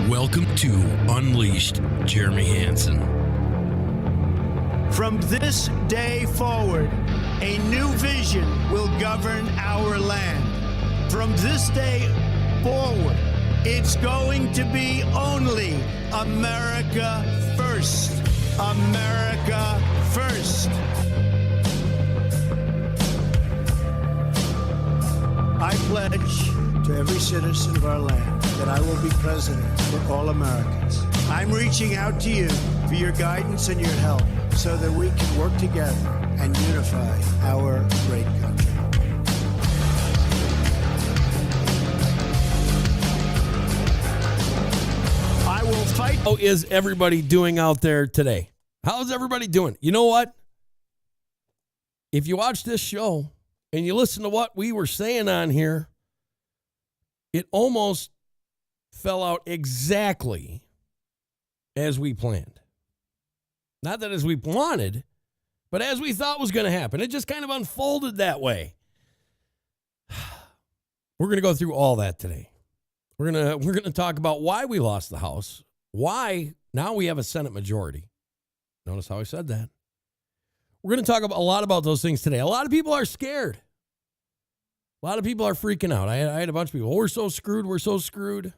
Welcome to Unleashed Jeremy Hansen. From this day forward, a new vision will govern our land. From this day forward, it's going to be only America first. America first. I pledge to every citizen of our land that I will be president for all Americans. I'm reaching out to you for your guidance and your help so that we can work together and unify our great country. I will fight. How is everybody doing out there today? How's everybody doing? You know what? If you watch this show and you listen to what we were saying on here, it almost fell out exactly as we planned. Not that as we wanted, but as we thought was going to happen. It just kind of unfolded that way. We're going to go through all that today. We're going to talk about why we lost the House, why now we have a Senate majority. Notice how I said that. We're going to talk about a lot about those things today. A lot of people are scared. A lot of people are freaking out. I had a bunch of people. We're so screwed. We're so screwed.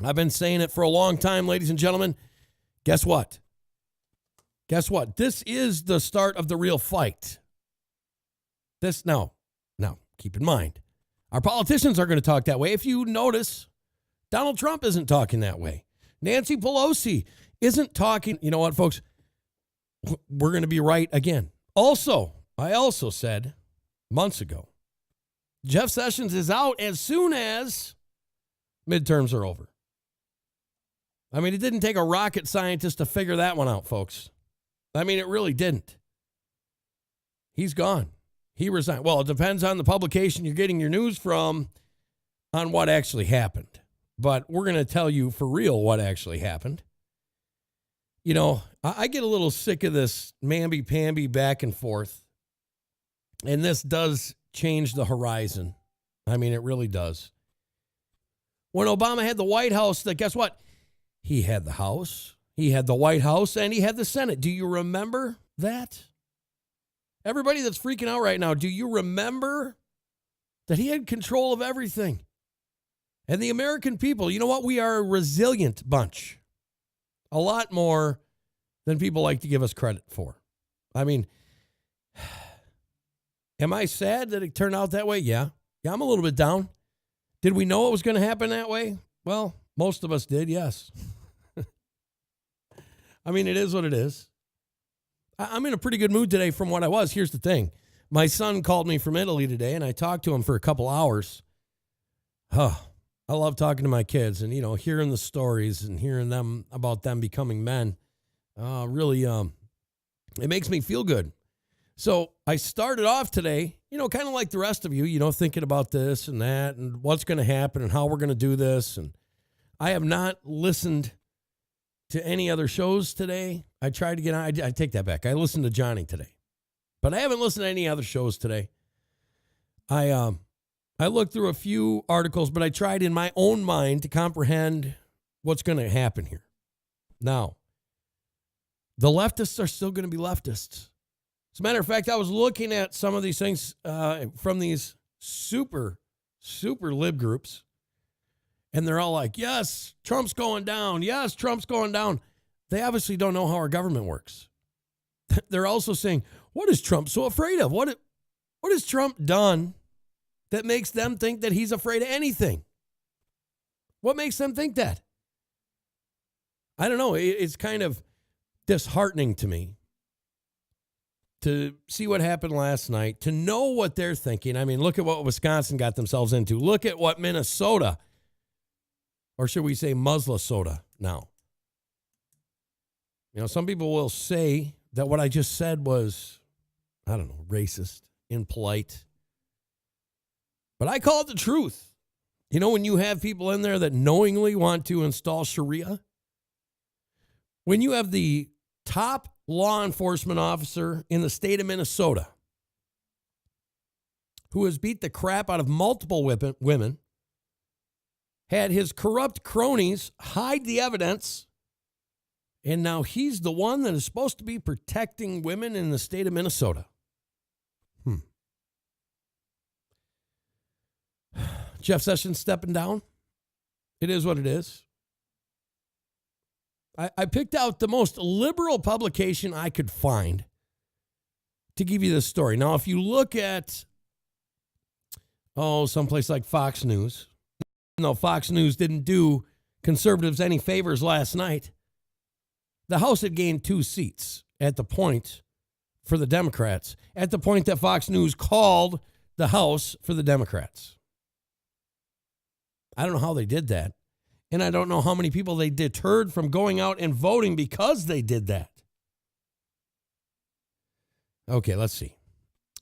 I've been saying it for a long time, ladies and gentlemen. Guess what? Guess what? This is the start of the real fight. Now, keep in mind, our politicians are going to talk that way. If you notice, Donald Trump isn't talking that way. Nancy Pelosi isn't talking. You know what, folks? We're going to be right again. I also said months ago, Jeff Sessions is out as soon as midterms are over. I mean, it didn't take a rocket scientist to figure that one out, folks. I mean, it really didn't. He's gone. He resigned. Well, it depends on the publication you're getting your news from on what actually happened. But we're going to tell you for real what actually happened. You know, I get a little sick of this mamby-pamby back and forth. And this does change the horizon. I mean, it really does. When Obama had the White House, guess what? He had the House, he had the White House, and he had the Senate. Do you remember that? Everybody that's freaking out right now, do you remember that he had control of everything? And the American people, you know what? We are a resilient bunch. A lot more than people like to give us credit for. I mean, am I sad that it turned out that way? Yeah, I'm a little bit down. Did we know it was going to happen that way? Well, most of us did, yes. I mean, it is what it is. I'm in a pretty good mood today from what I was. Here's the thing. My son called me from Italy today, and I talked to him for a couple hours. I love talking to my kids and, you know, hearing the stories and hearing them about them becoming men. Really, it makes me feel good. So I started off today, you know, kind of like the rest of you, you know, thinking about this and that and what's going to happen and how we're going to do this. And I have not listened to any other shows today. I tried to get on. I take that back. I listened to Johnny today, but I haven't listened to any other shows today. I looked through a few articles, but I tried in my own mind to comprehend what's going to happen here. Now, the leftists are still going to be leftists. As a matter of fact, I was looking at some of these things from these super lib groups, and they're all like, yes, Trump's going down. Yes, Trump's going down. They obviously don't know how our government works. They're also saying, what is Trump so afraid of? What has Trump done that makes them think that he's afraid of anything? What makes them think that? I don't know. It's kind of disheartening to me to see what happened last night, to know what they're thinking. I mean, look at what Wisconsin got themselves into. Look at what Minnesota, or should we say Musla-soda now. You know, some people will say that what I just said was, I don't know, racist, impolite. But I call it the truth. You know, when you have people in there that knowingly want to install Sharia, when you have the top law enforcement officer in the state of Minnesota who has beat the crap out of multiple women had his corrupt cronies hide the evidence, and now he's the one that is supposed to be protecting women in the state of Minnesota. Jeff Sessions stepping down. It is what it is. I picked out the most liberal publication I could find to give you this story. Now, if you look at, someplace like Fox News, no, Fox News didn't do conservatives any favors last night. The House had gained 2 seats at the point for the Democrats, at the point that Fox News called the House for the Democrats. I don't know how they did that. And I don't know how many people they deterred from going out and voting because they did that. Okay, let's see.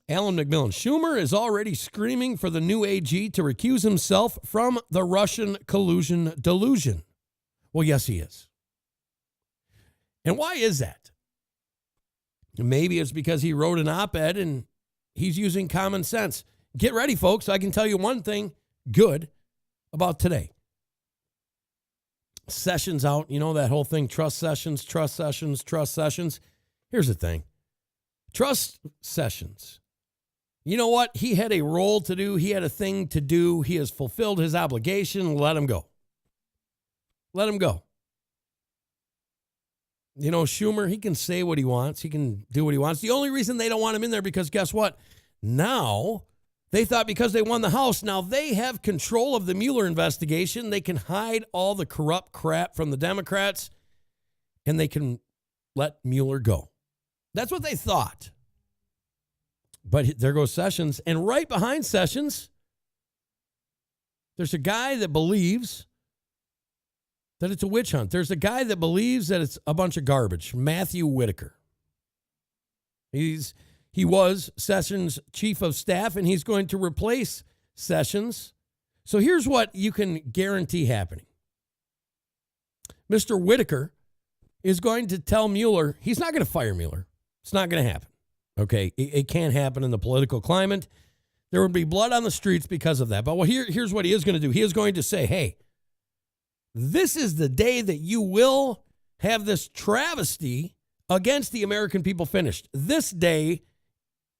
Alan McMillan. Schumer is already screaming for the new AG to recuse himself from the Russian collusion delusion. Well, yes, he is. And why is that? Maybe it's because he wrote an op-ed and he's using common sense. Get ready, folks. I can tell you one thing good about today. Sessions out, you know that whole thing, trust Sessions, trust Sessions, trust Sessions. Here's the thing. Trust Sessions. You know what? He had a role to do. He had a thing to do. He has fulfilled his obligation. Let him go. Let him go. You know, Schumer, he can say what he wants. He can do what he wants. The only reason they don't want him in there because guess what? Now, they thought because they won the House, now they have control of the Mueller investigation. They can hide all the corrupt crap from the Democrats, and they can let Mueller go. That's what they thought. But there goes Sessions. And right behind Sessions, there's a guy that believes that it's a witch hunt. There's a guy that believes that it's a bunch of garbage. Matthew Whitaker. He was Sessions' chief of staff, and he's going to replace Sessions. So here's what you can guarantee happening. Mr. Whitaker is going to tell Mueller, he's not going to fire Mueller. It's not going to happen. Okay, it can't happen in the political climate. There would be blood on the streets because of that. But here's what he is going to do. He is going to say, hey, this is the day that you will have this travesty against the American people finished. This day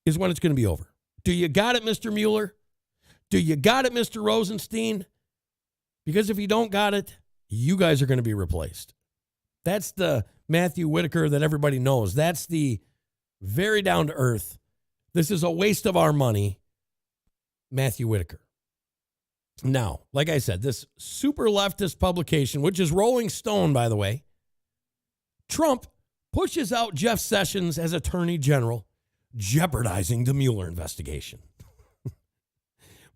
is when it's going to be over. Do you got it, Mr. Mueller? Do you got it, Mr. Rosenstein? Because if you don't got it, you guys are going to be replaced. That's the Matthew Whitaker that everybody knows. That's the very down to earth. This is a waste of our money, Matthew Whitaker. Now, like I said, this super leftist publication, which is Rolling Stone, by the way, Trump pushes out Jeff Sessions as Attorney General, jeopardizing the Mueller investigation.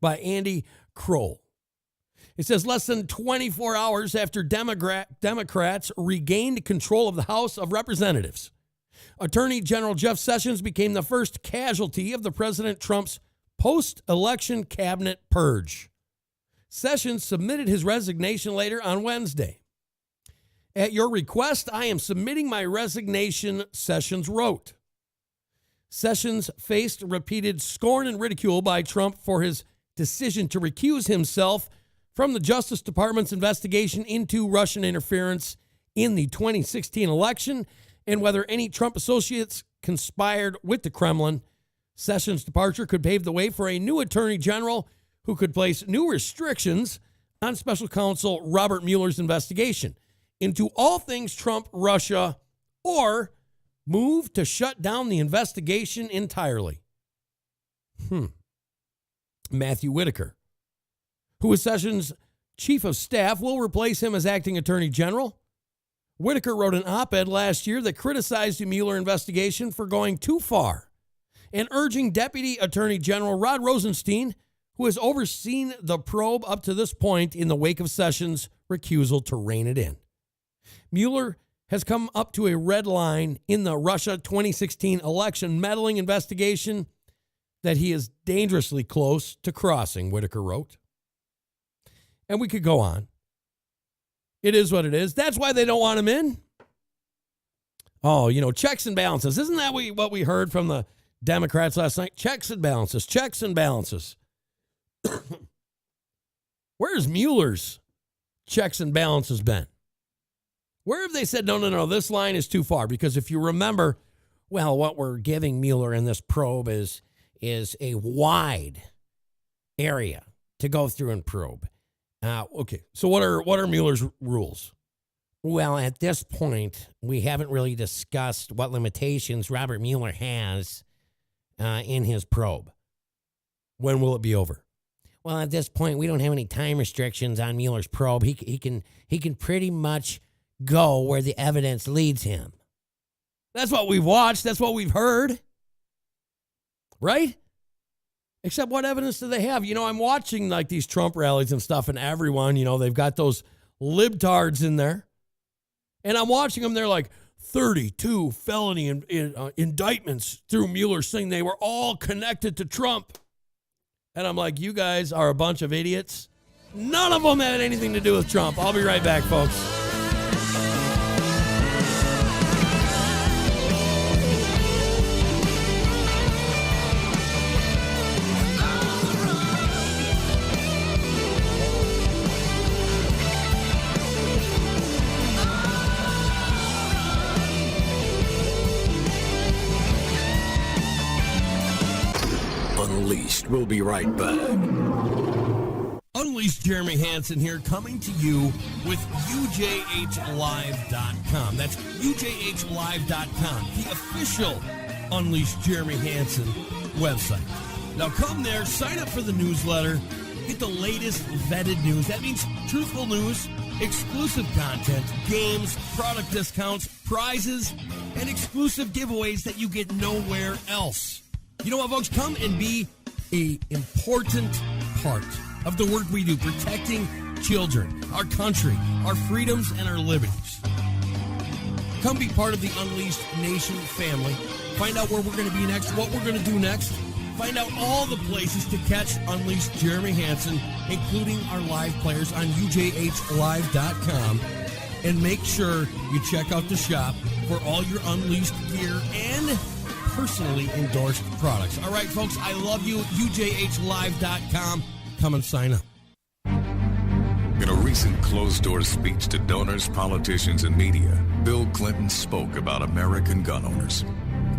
By Andy Kroll. It says less than 24 hours after Democrats regained control of the House of Representatives, Attorney General Jeff Sessions became the first casualty of the President Trump's post-election cabinet purge. Sessions submitted his resignation later on Wednesday. At your request, I am submitting my resignation, Sessions wrote. Sessions faced repeated scorn and ridicule by Trump for his decision to recuse himself from the Justice Department's investigation into Russian interference in the 2016 election and whether any Trump associates conspired with the Kremlin. Sessions' departure could pave the way for a new attorney general who could place new restrictions on special counsel Robert Mueller's investigation into all things Trump, Russia, or move to shut down the investigation entirely. Matthew Whitaker, who was Sessions' chief of staff, will replace him as acting attorney general. Whitaker wrote an op-ed last year that criticized the Mueller investigation for going too far and urging Deputy Attorney General Rod Rosenstein, who has overseen the probe up to this point in the wake of Sessions' recusal, to rein it in. Mueller has come up to a red line in the Russia 2016 election meddling investigation that he is dangerously close to crossing, Whitaker wrote. And we could go on. It is what it is. That's why they don't want him in. Oh, you know, checks and balances. Isn't that what we heard from the Democrats last night? Checks and balances, checks and balances. Where's Mueller's checks and balances been? Where have they said, no, this line is too far? Because if you remember, well, what we're giving Mueller in this probe is a wide area to go through and probe. Okay, so what are Mueller's rules? Well, at this point, we haven't really discussed what limitations Robert Mueller has in his probe. When will it be over? Well, at this point, we don't have any time restrictions on Mueller's probe. He can pretty much go where the evidence leads him. That's what we've watched. That's what we've heard. Right? Except what evidence do they have? You know, I'm watching like these Trump rallies and stuff, and everyone, you know, they've got those libtards in there. And I'm watching them. They're like 32 felony indictments through Mueller saying they were all connected to Trump. And I'm like, you guys are a bunch of idiots. None of them had anything to do with Trump. I'll be right back, folks. Unleashed. We'll be right back. Unleashed Jeremy Hansen here, coming to you with UJHLive.com. That's UJHLive.com, the official Unleashed Jeremy Hansen website. Now come there, sign up for the newsletter, get the latest vetted news. That means truthful news, exclusive content, games, product discounts, prizes, and exclusive giveaways that you get nowhere else. You know what, folks? Come and be an important part of the work we do, protecting children, our country, our freedoms, and our liberties. Come be part of the Unleashed Nation family. Find out where we're going to be next, what we're going to do next. Find out all the places to catch Unleashed Jeremy Hansen, including our live players on UJHLive.com. And make sure you check out the shop for all your Unleashed gear and personally endorsed products. All right, folks, I love you. UJHLive.com. Come and sign up. In a recent closed-door speech to donors, politicians, and media, Bill Clinton spoke about American gun owners.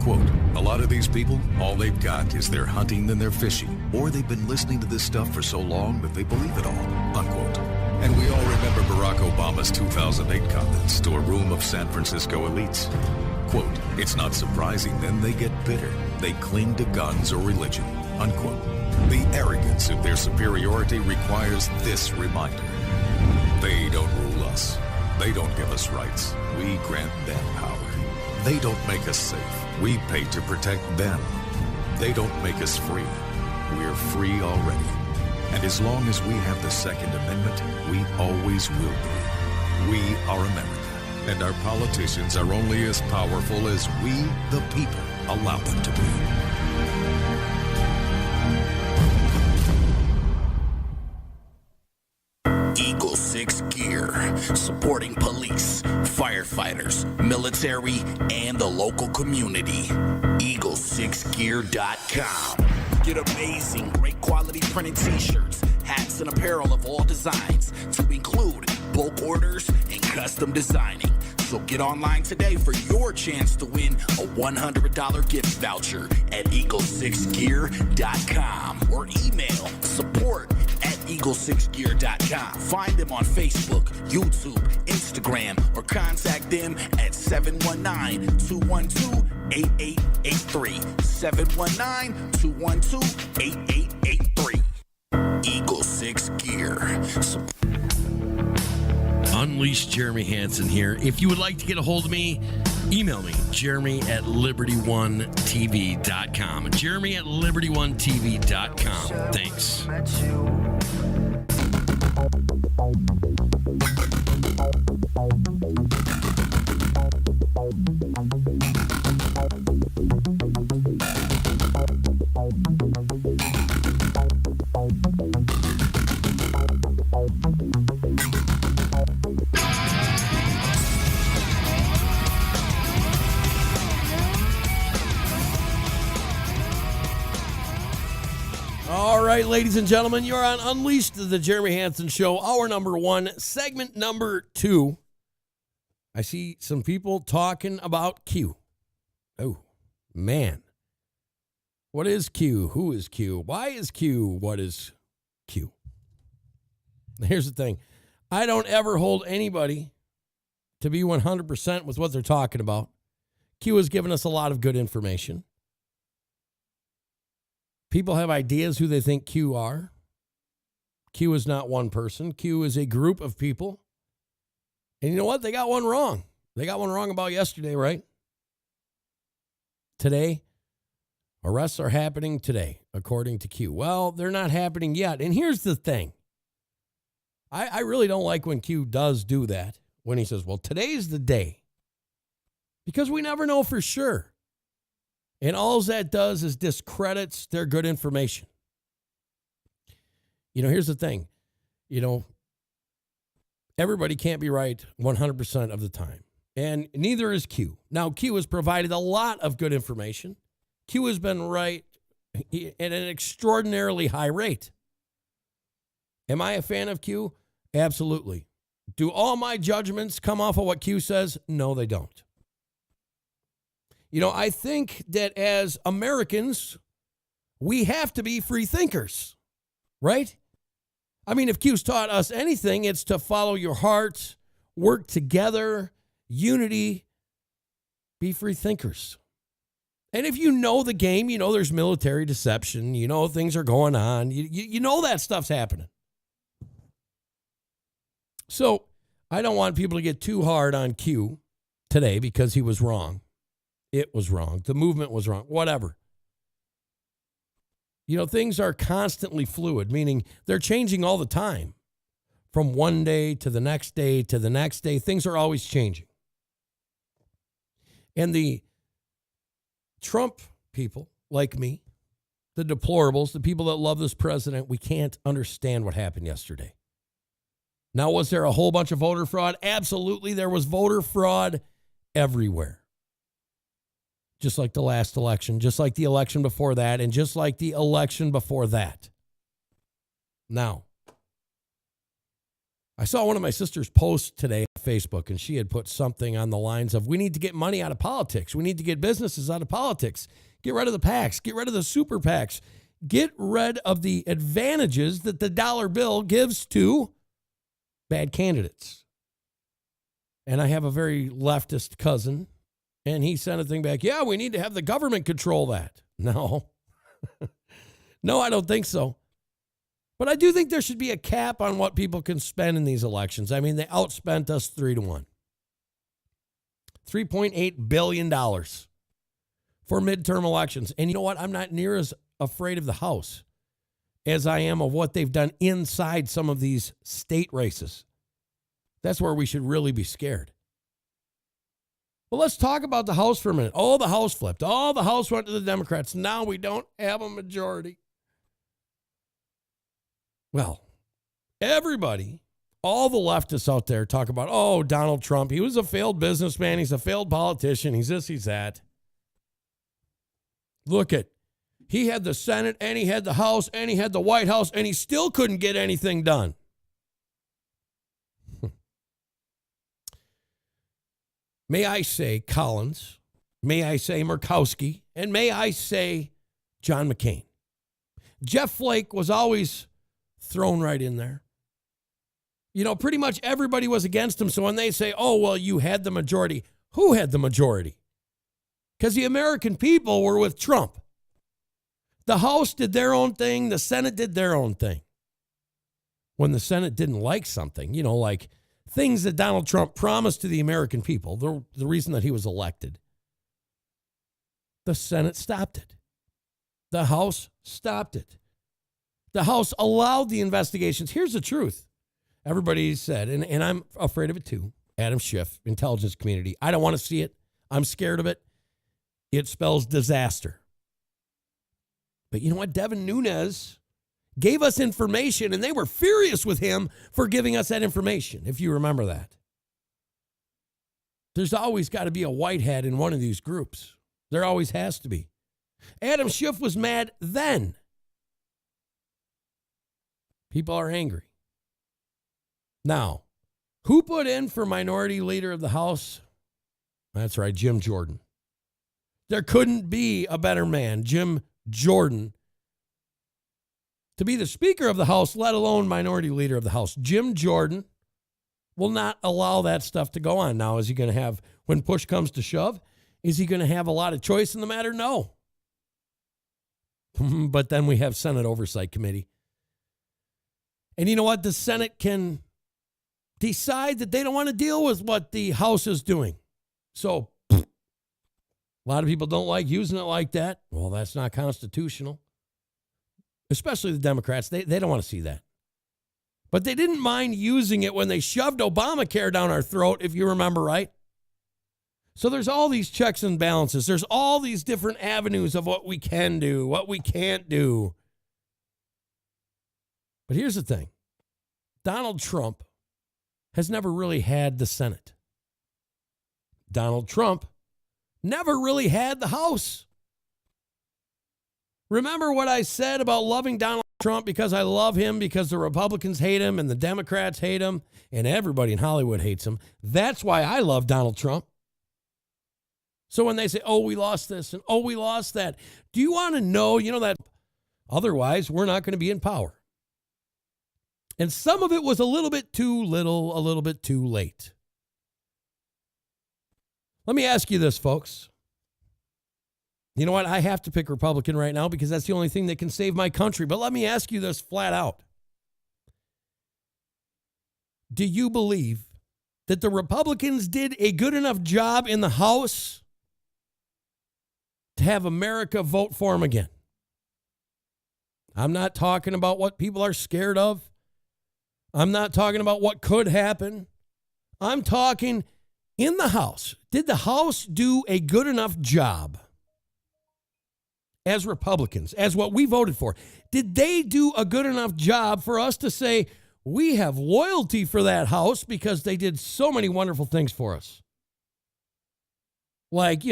Quote, a lot of these people, all they've got is their hunting and their fishing, or they've been listening to this stuff for so long that they believe it all, unquote. And we all remember Barack Obama's 2008 comments to a room of San Francisco elites. Quote, it's not surprising then they get bitter. They cling to guns or religion, unquote. The arrogance of their superiority requires this reminder. They don't rule us. They don't give us rights. We grant them power. They don't make us safe. We pay to protect them. They don't make us free. We're free already. And as long as we have the Second Amendment, we always will be. We are America. And our politicians are only as powerful as we, the people, allow them to be. Eagle 6 Gear, supporting police, firefighters, military, and the local community. Eagle6gear.com. Get amazing, great quality printed t-shirts, hats, and apparel of all designs, to include bulk orders and custom designing. So get online today for your chance to win a $100 gift voucher at Eagle6gear.com or email support@Eagle6gear.com. Find them on Facebook, YouTube, Instagram, or contact them at 719-212-8883. 719-212-8883. Eagle 6 Gear. Unleashed Jeremy Hansen here. If you would like to get a hold of me, email me, jeremy@liberty1tv.com. jeremy@liberty1tv.com. Thanks. All right, ladies and gentlemen, you're on Unleashed, the Jeremy Hansen Show, hour number 1, segment number 2. I see some people talking about Q. Oh, man. What is Q? Who is Q? Why is Q? What is Q? Here's the thing. I don't ever hold anybody to be 100% with what they're talking about. Q has given us a lot of good information. People have ideas who they think Q are. Q is not one person. Q is a group of people. And you know what? They got one wrong. They got one wrong about yesterday, right? Today, arrests are happening today, according to Q. Well, they're not happening yet. And here's the thing. I really don't like when Q does do that, when he says, well, today's the day. Because we never know for sure. And all that does is discredits their good information. Here's the thing. Everybody can't be right 100% of the time. And neither is Q. Now, Q has provided a lot of good information. Q has been right at an extraordinarily high rate. Am I a fan of Q? Absolutely. Do all my judgments come off of what Q says? No, they don't. I think that as Americans, we have to be free thinkers, right? I mean, if Q's taught us anything, it's to follow your heart, work together, unity, be free thinkers. And if you know the game, there's military deception, things are going on, you know that stuff's happening. So I don't want people to get too hard on Q today because he was wrong. It was wrong. The movement was wrong. Whatever. Things are constantly fluid, meaning they're changing all the time. From one day to the next day to the next day, things are always changing. And the Trump people, like me, the deplorables, the people that love this president, we can't understand what happened yesterday. Now, was there a whole bunch of voter fraud? Absolutely. There was voter fraud everywhere. Just like the last election, just like the election before that, and just like the election before that. Now, I saw one of my sister's posts today on Facebook, and she had put something on the lines of, we need to get money out of politics. We need to get businesses out of politics. Get rid of the PACs. Get rid of the super PACs. Get rid of the advantages that the dollar bill gives to bad candidates. And I have a very leftist cousin, and he sent a thing back, yeah, we need to have the government control that. No. No, I don't think so. But I do think there should be a cap on what people can spend in these elections. I mean, they outspent us 3-1. $3.8 billion for midterm elections. And you know what? I'm not near as afraid of the House as I am of what they've done inside some of these state races. That's where we should really be scared. Well, let's talk about the House for a minute. Oh, the House flipped. Oh, the House went to the Democrats. Now we don't have a majority. Well, everybody, all the leftists out there talk about, oh, Donald Trump, he was a failed businessman. He's a failed politician. He's this, he's that. Look at, he had the Senate and he had the House and he had the White House and he still couldn't get anything done. May I say Collins, may I say Murkowski, and may I say John McCain. Jeff Flake was always thrown right in there. Pretty much everybody was against him. So when they say, oh, well, you had the majority, who had the majority? Because the American people were with Trump. The House did their own thing. The Senate did their own thing. When the Senate didn't like something, like things that Donald Trump promised to the American people, the reason that he was elected, the Senate stopped it. The House stopped it. The House allowed the investigations. Here's the truth. Everybody said, and I'm afraid of it too, Adam Schiff, intelligence community. I don't want to see it. I'm scared of it. It spells disaster. But you know what? Devin Nunes gave us information, and they were furious with him for giving us that information, if you remember that. There's always got to be a white hat in one of these groups. There always has to be. Adam Schiff was mad then. People are angry. Now, who put in for minority leader of the House? That's right, Jim Jordan. There couldn't be a better man, Jim Jordan, to be the Speaker of the House, let alone minority leader of the House. Jim Jordan will not allow that stuff to go on. Now, is he going to have, when push comes to shove, is he going to have a lot of choice in the matter? No. But then we have Senate Oversight Committee. And you know what? The Senate can decide that they don't want to deal with what the House is doing. So, a lot of people don't like using it like that. Well, that's not constitutional. Especially the Democrats. They don't want to see that. But they didn't mind using it when they shoved Obamacare down our throat, if you remember right. So there's all these checks and balances. There's all these different avenues of what we can do, what we can't do. But here's the thing. Donald Trump has never really had the Senate. Donald Trump never really had the House. Remember what I said about loving Donald Trump because I love him, because the Republicans hate him and the Democrats hate him and everybody in Hollywood hates him. That's why I love Donald Trump. So when they say, oh, we lost this and oh, we lost that, do you want to know, that otherwise we're not going to be in power? And some of it was a little bit too little, a little bit too late. Let me ask you this, folks. You know what? I have to pick Republican right now because that's the only thing that can save my country. But let me ask you this flat out. Do you believe that the Republicans did a good enough job in the House to have America vote for them again? I'm not talking about what people are scared of. I'm not talking about what could happen. I'm talking in the House. Did the House do a good enough job as Republicans, as what we voted for? Did they do a good enough job for us to say we have loyalty for that House because they did so many wonderful things for us? Like,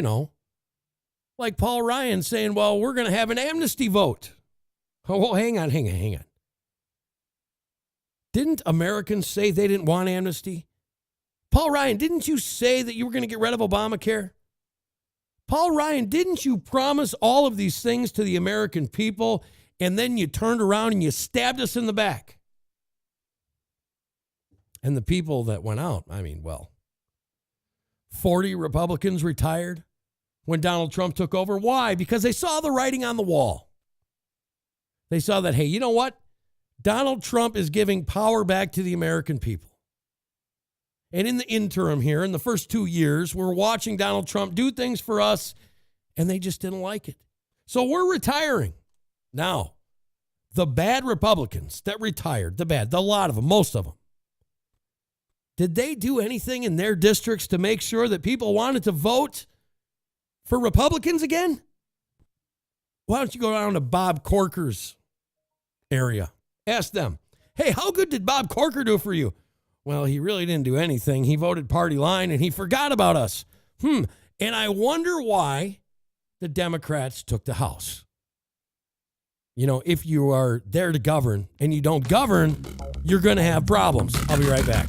like Paul Ryan saying, well, we're going to have an amnesty vote. Oh, hang on. Didn't Americans say they didn't want amnesty? Paul Ryan, didn't you say that you were going to get rid of Obamacare? Paul Ryan, didn't you promise all of these things to the American people and then you turned around and you stabbed us in the back? And the people that went out, 40 Republicans retired when Donald Trump took over. Why? Because they saw the writing on the wall. They saw that, hey, you know what? Donald Trump is giving power back to the American people. And in the interim here, in the first 2 years, we're watching Donald Trump do things for us, and they just didn't like it. So we're retiring. Now, the bad Republicans that retired, the lot of them, most of them, did they do anything in their districts to make sure that people wanted to vote for Republicans again? Why don't you go down to Bob Corker's area? Ask them, hey, how good did Bob Corker do for you? Well, he really didn't do anything. He voted party line and he forgot about us. And I wonder why the Democrats took the House. If you are there to govern and you don't govern, you're going to have problems. I'll be right back.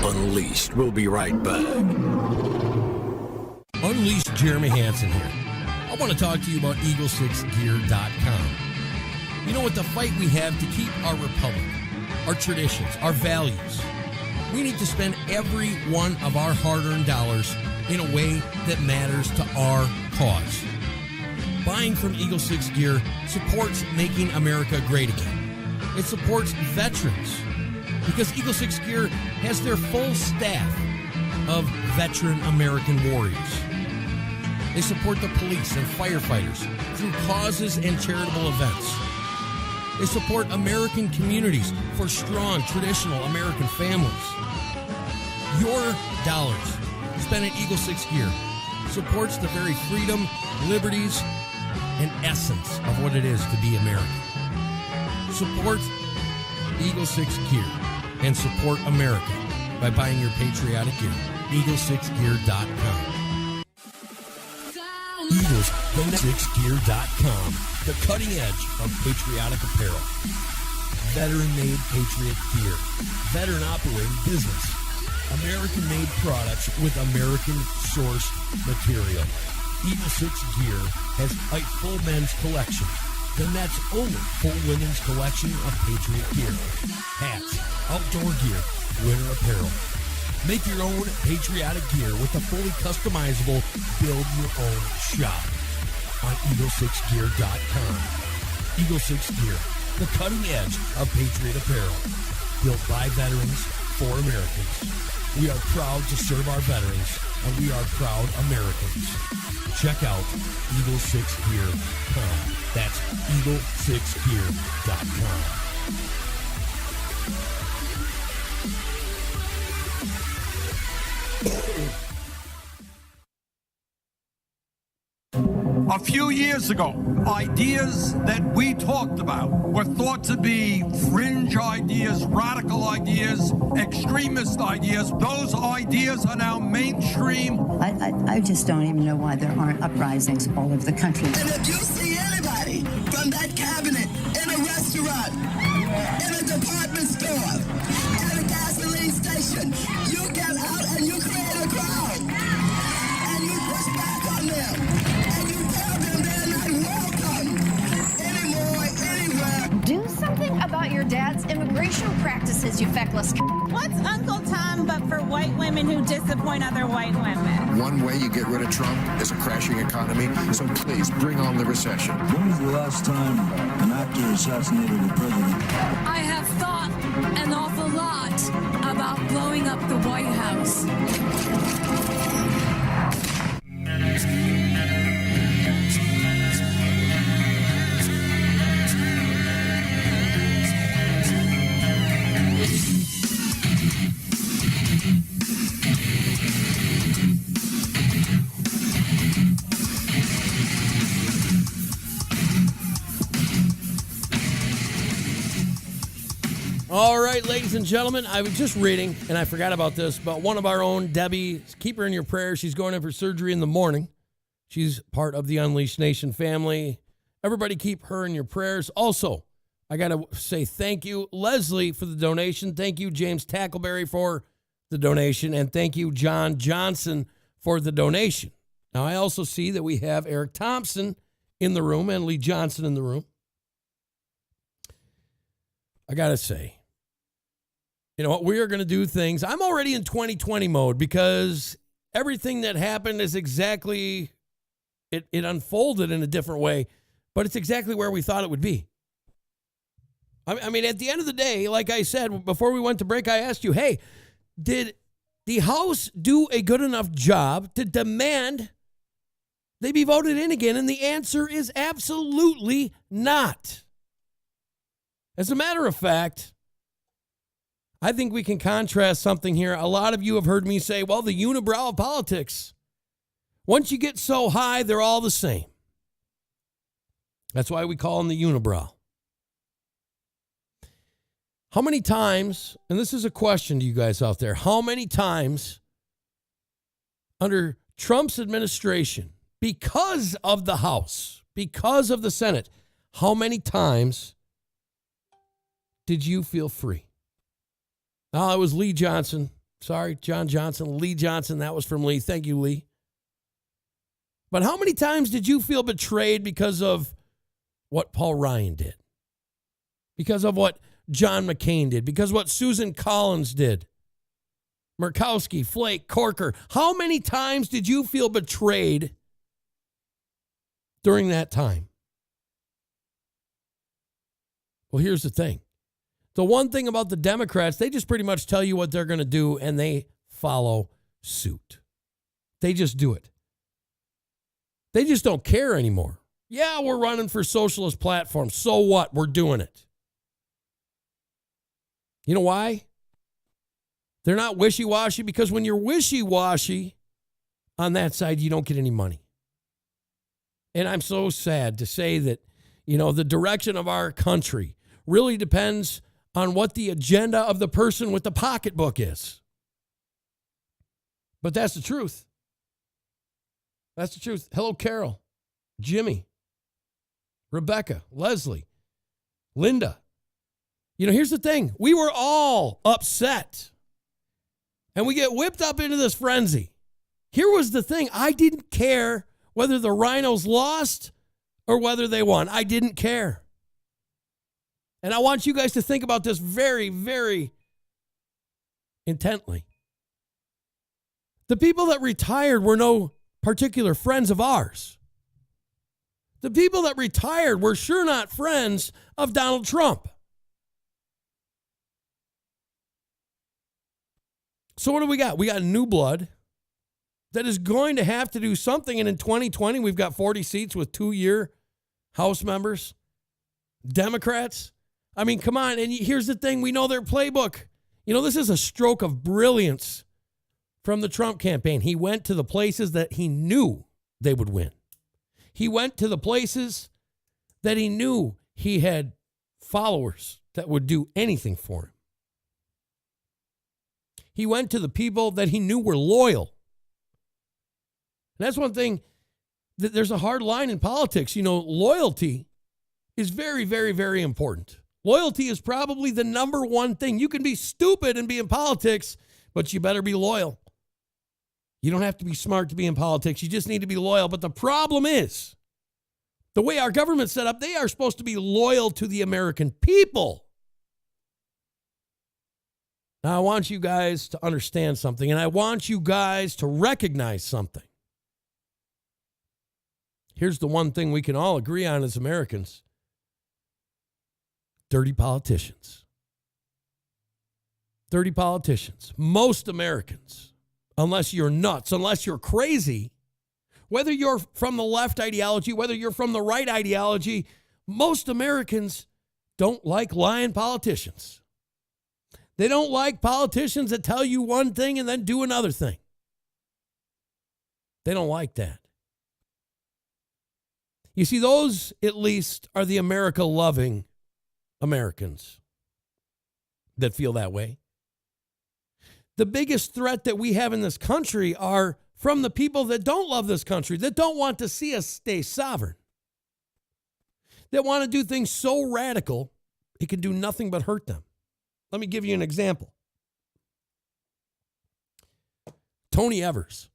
Unleashed. We'll be right back. Unleashed Jeremy Hansen here. I want to talk to you about Eagle6Gear.com. With the fight we have to keep our republic, our traditions, our values, we need to spend every one of our hard-earned dollars in a way that matters to our cause. Buying from Eagle 6 Gear supports making America great again. It supports veterans because Eagle 6 Gear has their full staff of veteran American warriors. They support the police and firefighters through causes and charitable events. They support American communities for strong, traditional American families. Your dollars spent at Eagle 6 Gear supports the very freedom, liberties, and essence of what it is to be American. Support Eagle 6 Gear and support America by buying your patriotic gear. Eagle6gear.com. Eagle6gear.com. The cutting edge of patriotic apparel. Veteran-made Patriot gear. Veteran-operated business. American-made products with American-sourced material. Eagle 6 Gear has a full men's collection. Then that's only full women's collection of Patriot gear. Hats, outdoor gear, winter apparel. Make your own patriotic gear with a fully customizable build-your-own shop on Eagle6gear.com. Eagle 6 Gear, the cutting edge of Patriot apparel. Built by veterans for Americans. We are proud to serve our veterans, and we are proud Americans. Check out Eagle6gear.com. That's Eagle6gear.com. A few years ago, ideas that we talked about were thought to be fringe ideas, radical ideas, extremist ideas. Those ideas are now mainstream. I just don't even know why there aren't uprisings all over the country. And if you see anybody from that cabinet in a restaurant, in a department store, at a gasoline station, you get out and you create a crowd. And you push back on them. And you tell them they're not welcome anymore, anywhere. Do something about your dad's immigration practices, you feckless. What's Uncle Tom but for white women who disappoint other white women? One way you get rid of Trump is a crashing economy, so please bring on the recession. When was the last time an actor assassinated a president? I have thought an awful lot about blowing up the White House. All right, ladies and gentlemen, I was just reading, and I forgot about this, but one of our own, Debbie, keep her in your prayers. She's going in for surgery in the morning. She's part of the Unleashed Nation family. Everybody keep her in your prayers. Also, I got to say thank you, Leslie, for the donation. Thank you, James Tackleberry, for the donation. And thank you, John Johnson, for the donation. Now, I also see that we have Eric Thompson in the room and Lee Johnson in the room. I got to say, you know what? We are going to do things. I'm already in 2020 mode because everything that happened is exactly, it unfolded in a different way, but it's exactly where we thought it would be. I mean, at the end of the day, like I said, before we went to break, I asked you, hey, did the House do a good enough job to demand they be voted in again? And the answer is absolutely not. As a matter of fact, I think we can contrast something here. A lot of you have heard me say, well, the unibrow of politics. Once you get so high, they're all the same. That's why we call them the unibrow. How many times, and this is a question to you guys out there, how many times under Trump's administration, because of the House, because of the Senate, how many times did you feel free? Oh, it was Lee Johnson. Sorry, John Johnson. Lee Johnson. That was from Lee. Thank you, Lee. But how many times did you feel betrayed because of what Paul Ryan did? Because of what John McCain did? Because of what Susan Collins did? Murkowski, Flake, Corker. How many times did you feel betrayed during that time? Well, here's the thing. The one thing about the Democrats, they just pretty much tell you what they're going to do, and they follow suit. They just do it. They just don't care anymore. Yeah, we're running for socialist platforms. So what? We're doing it. You know why? They're not wishy-washy, because when you're wishy-washy on that side, you don't get any money. And I'm so sad to say that, you know, the direction of our country really depends on what the agenda of the person with the pocketbook is. But that's the truth. That's the truth. Hello, Carol, Jimmy, Rebecca, Leslie, Linda. You know, here's the thing. We were all upset. And we get whipped up into this frenzy. Here was the thing. I didn't care whether the Rhinos lost or whether they won. I didn't care. And I want you guys to think about this very, very intently. The people that retired were no particular friends of ours. The people that retired were sure not friends of Donald Trump. So what do we got? We got new blood that is going to have to do something. And in 2020, we've got 40 seats with 2-year House members. Democrats. I mean, come on. And here's the thing. We know their playbook. You know, this is a stroke of brilliance from the Trump campaign. He went to the places that he knew they would win. He went to the places that he knew he had followers that would do anything for him. He went to the people that he knew were loyal. And that's one thing, that there's a hard line in politics. You know, loyalty is very, very, very important. Loyalty is probably the number one thing. You can be stupid and be in politics, but you better be loyal. You don't have to be smart to be in politics. You just need to be loyal. But the problem is, the way our government's set up, they are supposed to be loyal to the American people. Now, I want you guys to understand something, and I want you guys to recognize something. Here's the one thing we can all agree on as Americans. Dirty politicians. Dirty politicians. Most Americans, unless you're nuts, unless you're crazy, whether you're from the left ideology, whether you're from the right ideology, most Americans don't like lying politicians. They don't like politicians that tell you one thing and then do another thing. They don't like that. You see, those at least are the America-loving Americans that feel that way. The biggest threat that we have in this country are from the people that don't love this country, that don't want to see us stay sovereign, that want to do things so radical it can do nothing but hurt them. Let me give you an example. Tony Evers.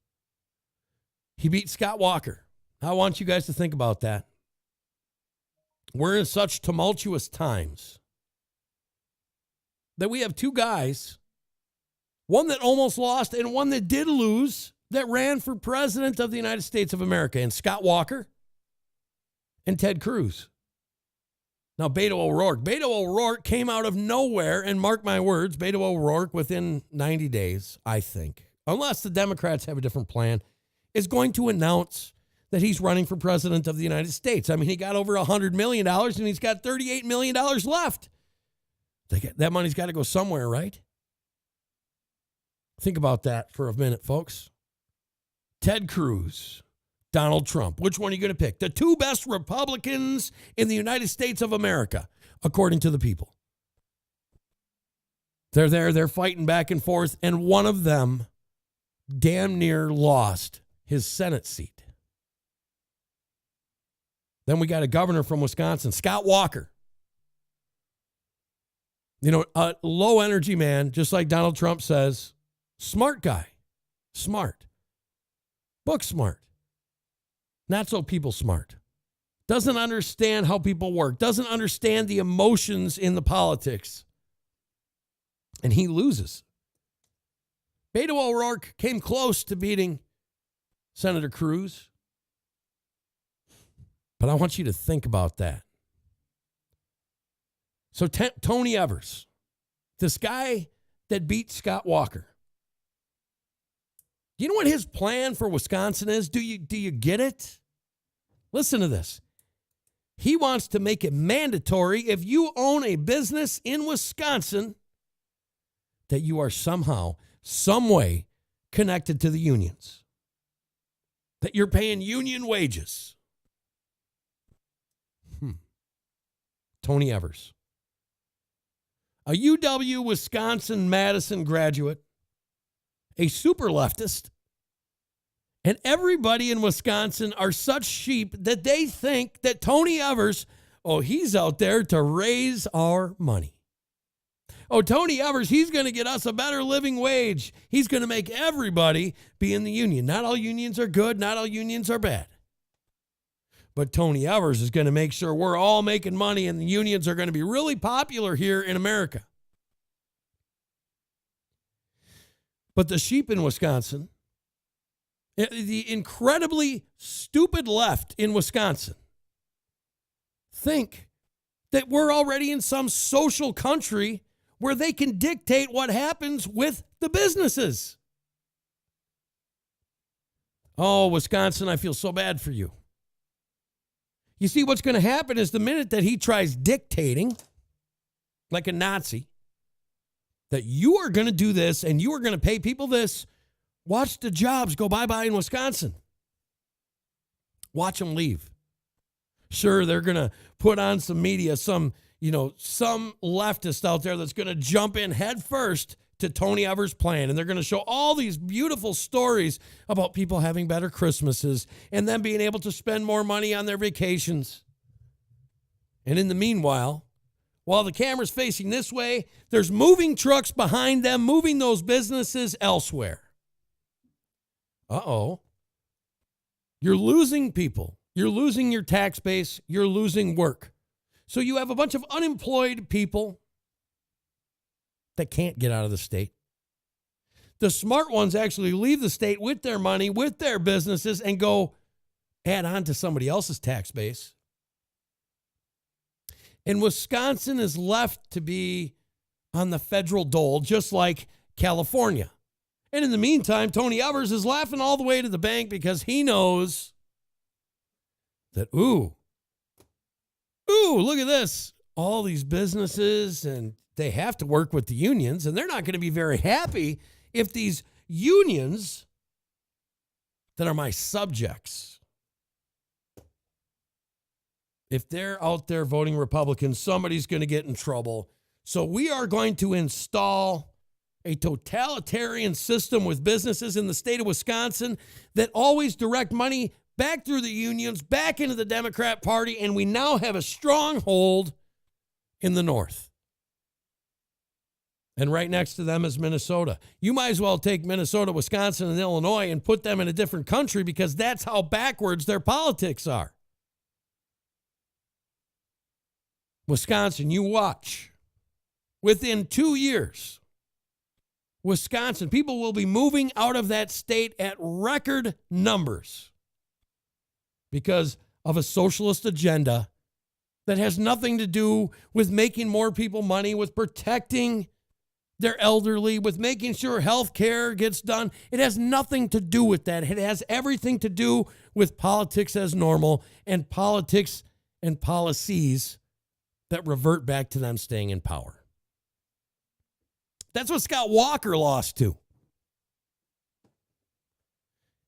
He beat Scott Walker. I want you guys to think about that. We're in such tumultuous times that we have two guys, one that almost lost and one that did lose, that ran for president of the United States of America, and Scott Walker and Ted Cruz. Now, Beto O'Rourke came out of nowhere, and mark my words, Beto O'Rourke, within 90 days, I think, unless the Democrats have a different plan, is going to announce that he's running for president of the United States. I mean, he got over $100 million, and he's got $38 million left. That money's got to go somewhere, right? Think about that for a minute, folks. Ted Cruz, Donald Trump. Which one are you going to pick? The two best Republicans in the United States of America, according to the people. They're there, they're fighting back and forth, and one of them damn near lost his Senate seat. Then we got a governor from Wisconsin, Scott Walker. You know, a low energy man, just like Donald Trump says, smart guy, smart, book smart. Not so people smart. Doesn't understand how people work. Doesn't understand the emotions in the politics. And he loses. Beto O'Rourke came close to beating Senator Cruz. But I want you to think about that. So Tony Evers, this guy that beat Scott Walker. Do you know what his plan for Wisconsin is? Do you get it? Listen to this. He wants to make it mandatory if you own a business in Wisconsin that you are somehow, some way connected to the unions. That you're paying union wages. Tony Evers. a UW Wisconsin-Madison graduate, a super leftist, and everybody in Wisconsin are such sheep that they think that Tony Evers, he's out there to raise our money. Tony Evers, he's going to get us a better living wage. He's going to make everybody be in the union. Not all unions are good. Not all unions are bad. But Tony Evers is going to make sure we're all making money and the unions are going to be really popular here in America. But the sheep in Wisconsin, the incredibly stupid left in Wisconsin, think that we're already in some social country where they can dictate what happens with the businesses. Wisconsin, I feel so bad for you. You see, what's going to happen is the minute that he tries dictating, like a Nazi, that you are going to do this and you are going to pay people this, watch the jobs go bye-bye in Wisconsin. Watch them leave. Sure, they're going to put on some media, some leftist out there that's going to jump in head first to Tony Evers' plan. And they're going to show all these beautiful stories about people having better Christmases and them being able to spend more money on their vacations. And in the meanwhile, while the camera's facing this way, there's moving trucks behind them, moving those businesses elsewhere. You're losing people. You're losing your tax base. You're losing work. So you have a bunch of unemployed people that can't get out of the state. The smart ones actually leave the state with their money, with their businesses, and go add on to somebody else's tax base. And Wisconsin is left to be on the federal dole, just like California. And in the meantime, Tony Evers is laughing all the way to the bank because he knows that, look at this. All these businesses, and they have to work with the unions, and they're not going to be very happy if these unions that are my subjects, if they're out there voting Republican, somebody's going to get in trouble. So we are going to install a totalitarian system with businesses in the state of Wisconsin that always direct money back through the unions, back into the Democrat Party, and we now have a stronghold in the North. And right next to them is Minnesota. You might as well take Minnesota, Wisconsin, and Illinois and put them in a different country because that's how backwards their politics are. Wisconsin, you watch. Within 2 years, Wisconsin, people will be moving out of that state at record numbers because of a socialist agenda that has nothing to do with making more people money, with protecting their elderly, with making sure health care gets done. It has nothing to do with that. It has everything to do with politics as normal and politics and policies that revert back to them staying in power. That's what Scott Walker lost to.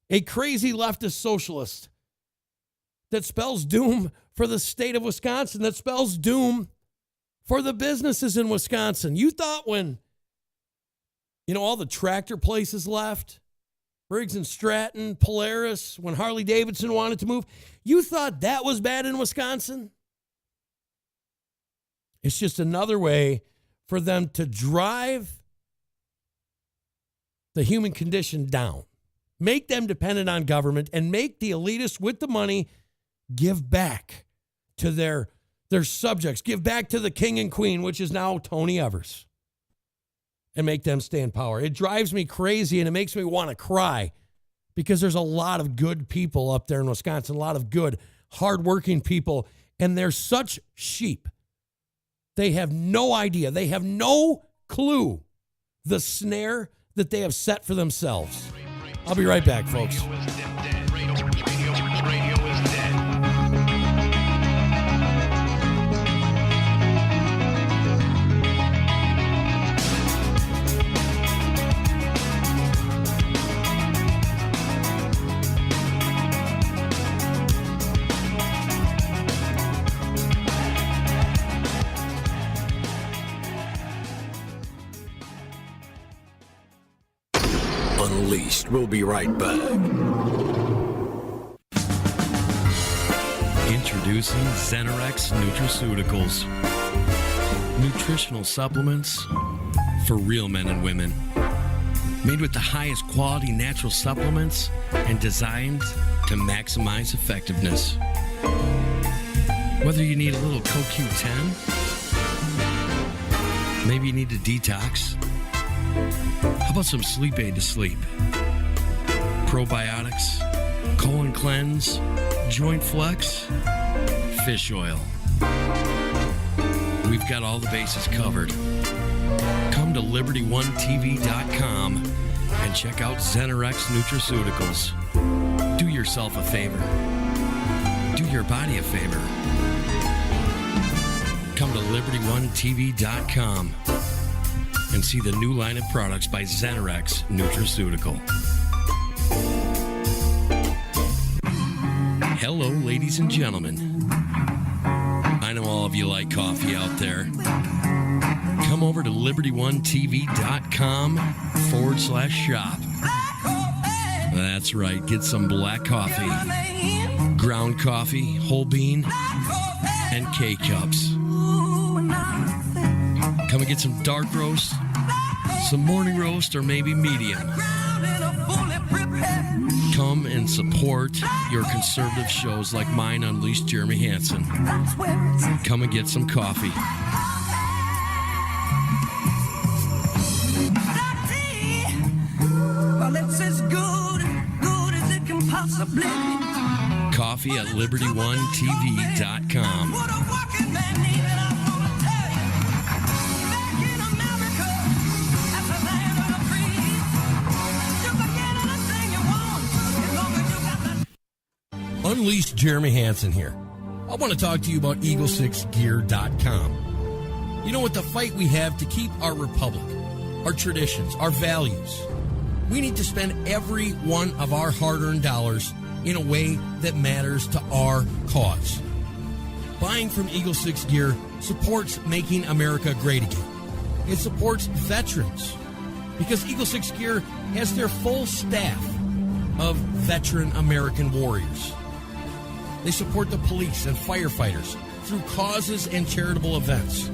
A crazy leftist socialist that spells doom for the state of Wisconsin, that spells doom for the businesses in Wisconsin. You thought when, all the tractor places left, Briggs and Stratton, Polaris, when Harley Davidson wanted to move, you thought that was bad in Wisconsin? It's just another way for them to drive the human condition down, make them dependent on government, and make the elitists with the money give back to their subjects, give back to the king and queen, which is now Tony Evers, and make them stay in power. It drives me crazy, and it makes me want to cry because there's a lot of good people up there in Wisconsin, a lot of good, hardworking people, and they're such sheep. They have no idea. They have no clue the snare that they have set for themselves. I'll be right back, folks. Unleashed. We'll be right back. Introducing Zenerex Nutraceuticals. Nutritional supplements for real men and women. Made with the highest quality natural supplements and designed to maximize effectiveness. Whether you need a little CoQ10, maybe you need a detox. How about some sleep aid to sleep? Probiotics, colon cleanse, joint flex, fish oil. We've got all the bases covered. Come to LibertyOneTV.com and check out Zenerex Nutraceuticals. Do yourself a favor. Do your body a favor. Come to LibertyOneTV.com and see the new line of products by Zenerex Nutraceutical. Hello, ladies and gentlemen. I know all of you like coffee out there. Come over to LibertyOneTV.com/shop. That's right, get some black coffee, ground coffee, whole bean, and K-Cups. Come and get some dark roast, some morning roast, or maybe medium. Come and support your conservative shows like mine, Unleashed Jeremy Hansen. Come and get some coffee. Coffee at LibertyOneTV.com. Unleashed Jeremy Hansen here. I want to talk to you about Eagle6Gear.com. You know, with the fight we have to keep our republic, our traditions, our values, we need to spend every one of our hard-earned dollars in a way that matters to our cause. Buying from Eagle 6 Gear supports making America great again. It supports veterans because Eagle 6 Gear has their full staff of veteran American warriors. They support the police and firefighters through causes and charitable events.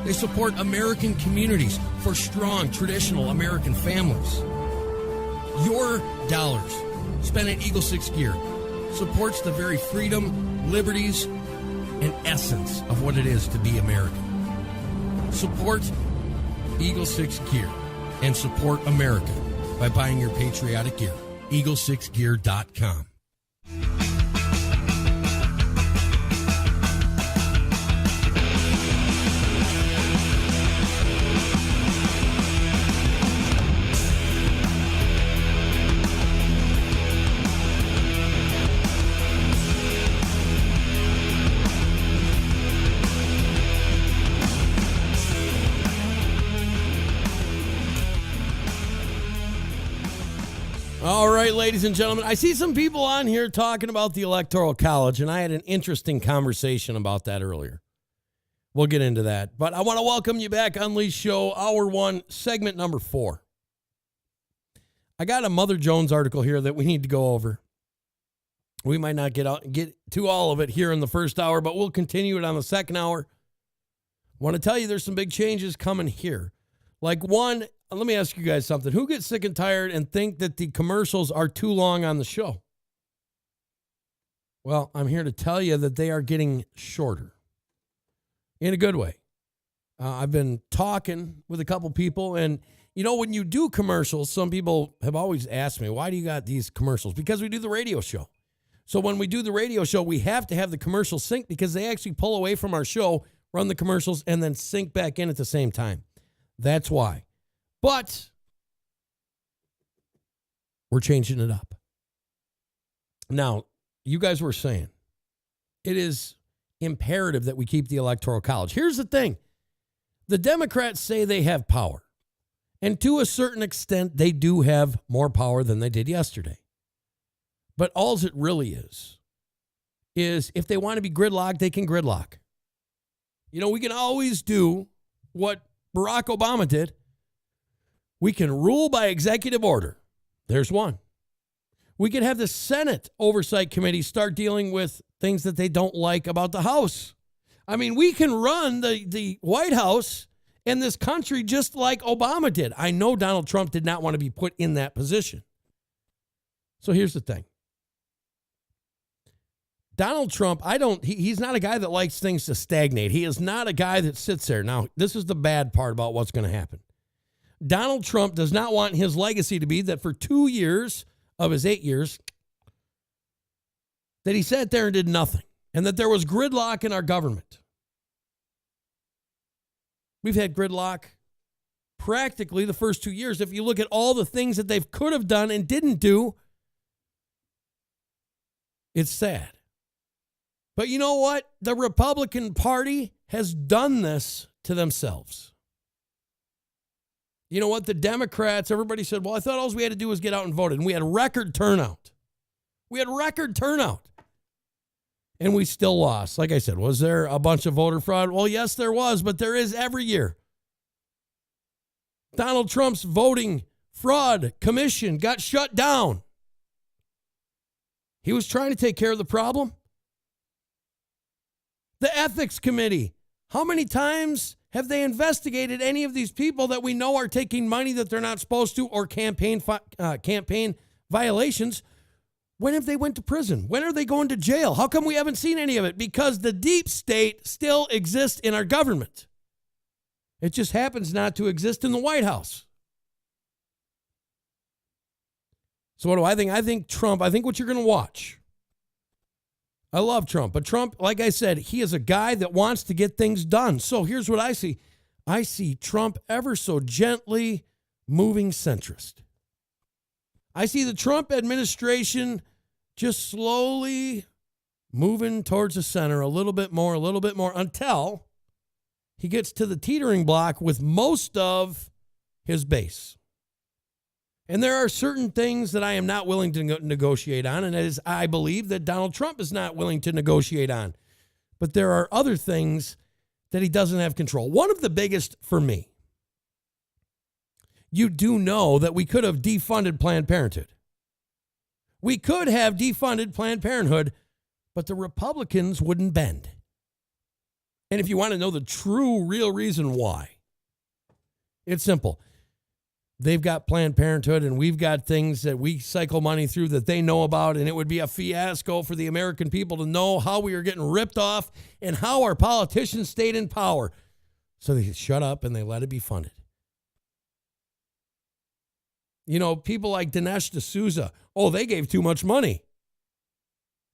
They support American communities for strong, traditional American families. Your dollars spent at Eagle 6 Gear supports the very freedom, liberties, and essence of what it is to be American. Support Eagle 6 Gear and support America by buying your patriotic gear. Eagle6Gear.com. All right, ladies and gentlemen, I see some people on here talking about the Electoral College, and I had an interesting conversation about that earlier. We'll get into that. But I want to welcome you back, Unleashed Show, Hour 1, segment number 4. I got a Mother Jones article here that we need to go over. We might not get to all of it here in the first hour, but we'll continue it on the second hour. I want to tell you there's some big changes coming here. Like one, let me ask you guys something. Who gets sick and tired and think that the commercials are too long on the show? Well, I'm here to tell you that they are getting shorter in a good way. I've been talking with a couple people, and you know, when you do commercials, some people have always asked me, why do you got these commercials? Because we do the radio show. So when we do the radio show, we have to have the commercials sync because they actually pull away from our show, run the commercials, and then sync back in at the same time. That's why. But we're changing it up. Now, you guys were saying it is imperative that we keep the Electoral College. Here's the thing. The Democrats say they have power. And to a certain extent, they do have more power than they did yesterday. But all it really is if they want to be gridlocked, they can gridlock. You know, we can always do what Barack Obama did. We can rule by executive order. There's one. We can have the Senate Oversight Committee start dealing with things that they don't like about the House. I mean, we can run the White House and this country just like Obama did. I know Donald Trump did not want to be put in that position. So here's the thing. Donald Trump, he's not a guy that likes things to stagnate. He is not a guy that sits there. Now, this is the bad part about what's going to happen. Donald Trump does not want his legacy to be that for 2 years of his 8 years, that he sat there and did nothing, and that there was gridlock in our government. We've had gridlock practically the first 2 years. If you look at all the things that they could have done and didn't do, it's sad. But you know what? The Republican Party has done this to themselves. You know what? The Democrats, everybody said, well, I thought all we had to do was get out and vote. And we had record turnout. And we still lost. Like I said, was there a bunch of voter fraud? Well, yes, there was, but there is every year. Donald Trump's voting fraud commission got shut down. He was trying to take care of the problem. The ethics committee, how many times have they investigated any of these people that we know are taking money that they're not supposed to, or campaign violations? When have they went to prison? When are they going to jail? How come we haven't seen any of it? Because the deep state still exists in our government. It just happens not to exist in the White House. So what do I think? I think what you're going to watch. I love Trump, but Trump, like I said, he is a guy that wants to get things done. So here's what I see. I see Trump ever so gently moving centrist. I see the Trump administration just slowly moving towards the center a little bit more, until he gets to the teetering block with most of his base. And there are certain things that I am not willing to negotiate on, and as I believe that Donald Trump is not willing to negotiate on. But there are other things that he doesn't have control. One of the biggest for me, you do know that we could have defunded Planned Parenthood. We could have defunded Planned Parenthood, but the Republicans wouldn't bend. And if you want to know the true, real reason why, it's simple. They've got Planned Parenthood, and we've got things that we cycle money through that they know about, and it would be a fiasco for the American people to know how we are getting ripped off and how our politicians stayed in power. So they shut up and they let it be funded. You know, people like Dinesh D'Souza, they gave too much money.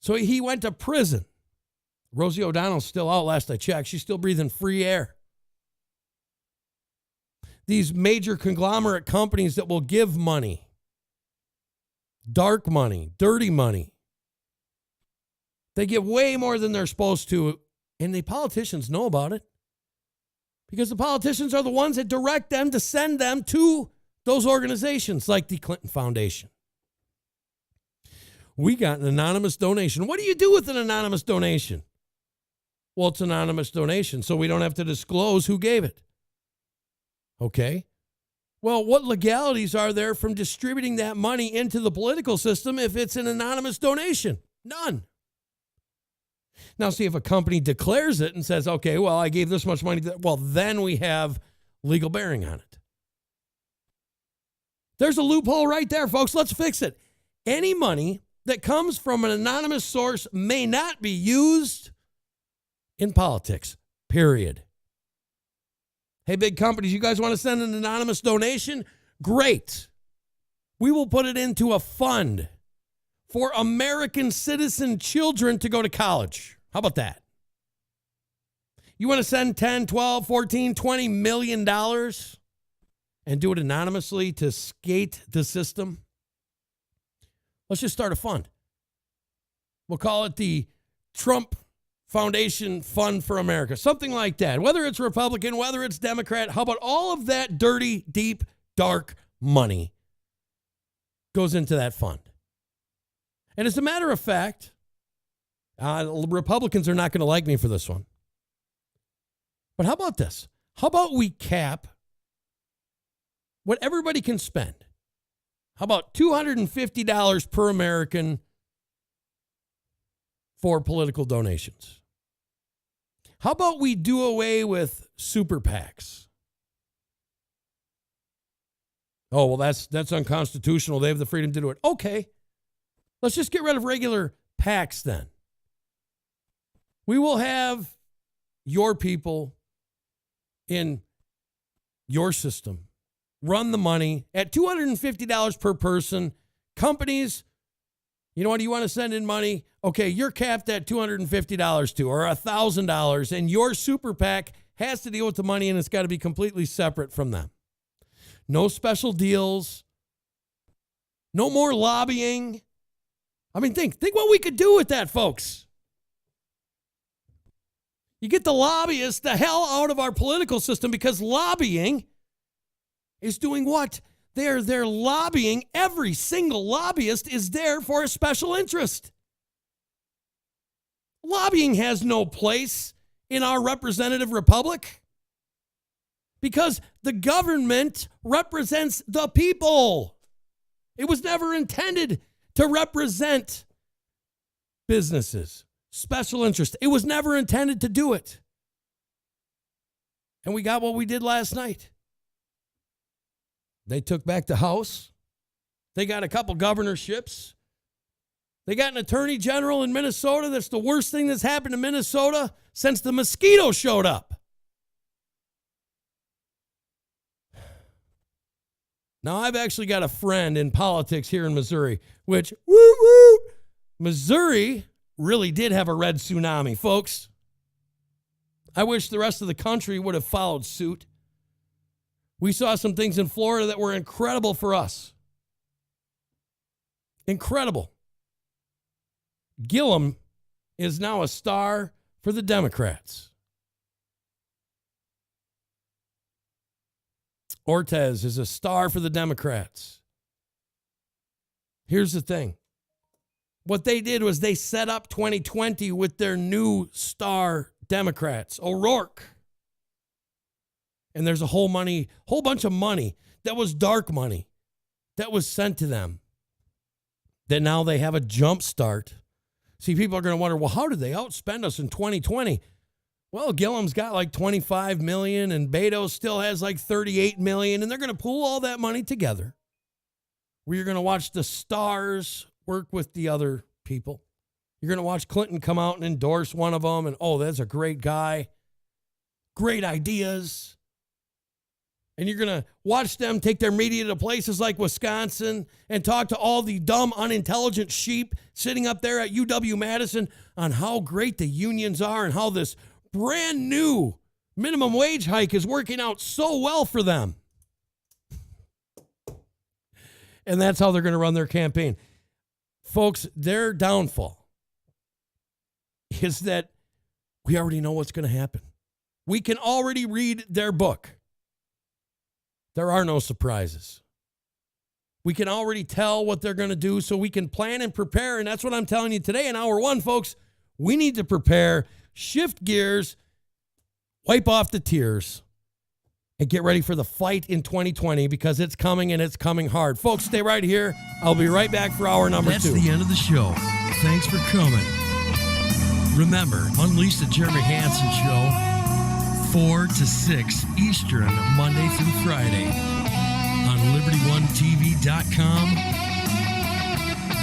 So he went to prison. Rosie O'Donnell's still out, last I checked. She's still breathing free air. These major conglomerate companies that will give money, dark money, dirty money, they give way more than they're supposed to, and the politicians know about it because the politicians are the ones that direct them to send them to those organizations like the Clinton Foundation. We got an anonymous donation. What do you do with an anonymous donation? Well, it's an anonymous donation, so we don't have to disclose who gave it. Okay. Well, what legalities are there from distributing that money into the political system if it's an anonymous donation? None. Now, see, if a company declares it and says, okay, well, I gave this much money, well, then we have legal bearing on it. There's a loophole right there, folks. Let's fix it. Any money that comes from an anonymous source may not be used in politics, period. Hey, big companies, you guys want to send an anonymous donation? Great. We will put it into a fund for American citizen children to go to college. How about that? You want to send 10, 12, 14, 20 million dollars and do it anonymously to skate the system? Let's just start a fund. We'll call it the Trump Foundation Fund for America, something like that. Whether it's Republican, whether it's Democrat, how about all of that dirty, deep, dark money goes into that fund? And as a matter of fact, Republicans are not going to like me for this one. But how about this? How about we cap what everybody can spend. How about $250 per American for political donations? How about we do away with super PACs? Oh, well, that's unconstitutional. They have the freedom to do it. Okay. Let's just get rid of regular PACs then. We will have your people in your system run the money at $250 per person. Companies, you know what, you want to send in money? Okay, you're capped at $250 to or $1,000, and your super PAC has to deal with the money, and it's got to be completely separate from them. No special deals. No more lobbying. I mean, think what we could do with that, folks. You get the lobbyists the hell out of our political system, because lobbying is doing what? They're lobbying. Every single lobbyist is there for a special interest. Lobbying has no place in our representative republic because the government represents the people. It was never intended to represent businesses, special interest. It was never intended to do it. And we got what we did last night. They took back the House. They got a couple governorships. They got an attorney general in Minnesota. That's the worst thing that's happened to Minnesota since the mosquito showed up. Now, I've actually got a friend in politics here in Missouri, which, Missouri really did have a red tsunami, folks. I wish the rest of the country would have followed suit. We saw some things in Florida that were incredible for us. Incredible. Gillum is now a star for the Democrats. Ortiz is a star for the Democrats. Here's the thing. What they did was they set up 2020 with their new star Democrats, O'Rourke. And there's a whole bunch of money that was dark money that was sent to them. That now they have a jump start. See, people are going to wonder, well, how did they outspend us in 2020? Well, Gillum's got like 25 million and Beto still has like 38 million, and they're going to pool all that money together. Where you're going to watch the stars work with the other people. You're going to watch Clinton come out and endorse one of them, and oh, that's a great guy. Great ideas. And you're going to watch them take their media to places like Wisconsin and talk to all the dumb, unintelligent sheep sitting up there at UW-Madison on how great the unions are and how this brand new minimum wage hike is working out so well for them. And that's how they're going to run their campaign. Folks, their downfall is that we already know what's going to happen. We can already read their book. There are no surprises. We can already tell what they're going to do, so we can plan and prepare. And that's what I'm telling you today in hour one, folks. We need to prepare, shift gears, wipe off the tears, and get ready for the fight in 2020, because it's coming, and it's coming hard. Folks, stay right here. I'll be right back for hour number 2. That's the end of the show. Thanks for coming. Remember, Unleash the Jeremy Hansen Show, 4 to 6 Eastern, Monday through Friday, on LibertyOneTV.com,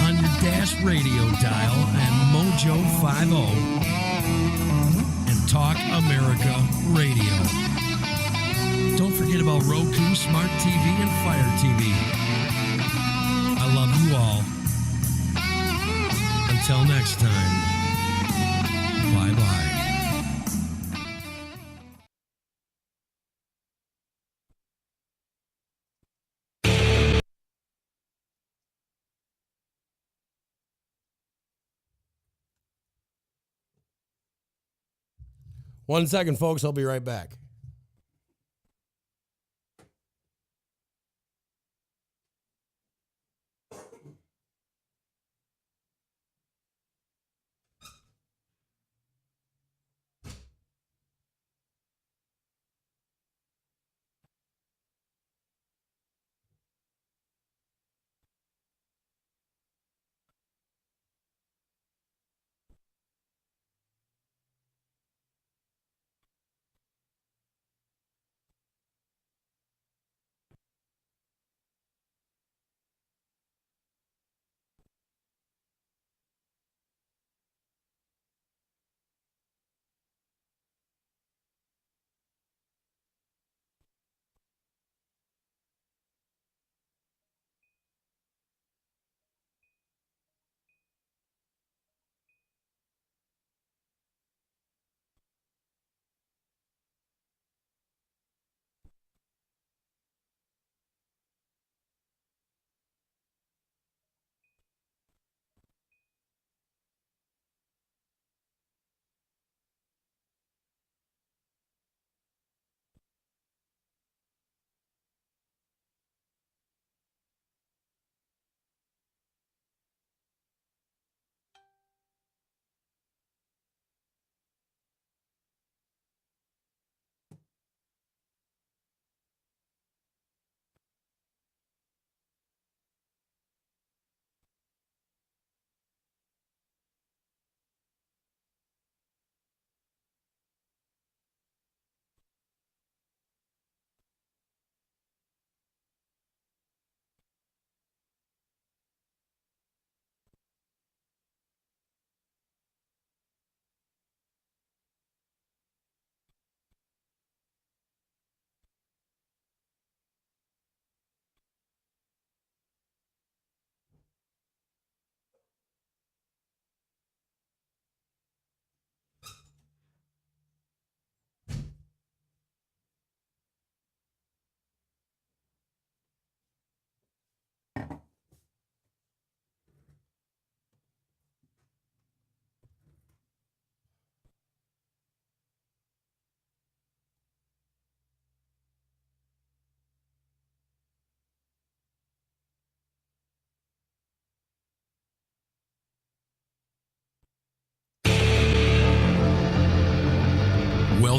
on your Dash radio dial and Mojo 50, and Talk America Radio. Don't forget about Roku, Smart TV, and Fire TV. I love you all. Until next time, bye-bye. One second, folks. I'll be right back.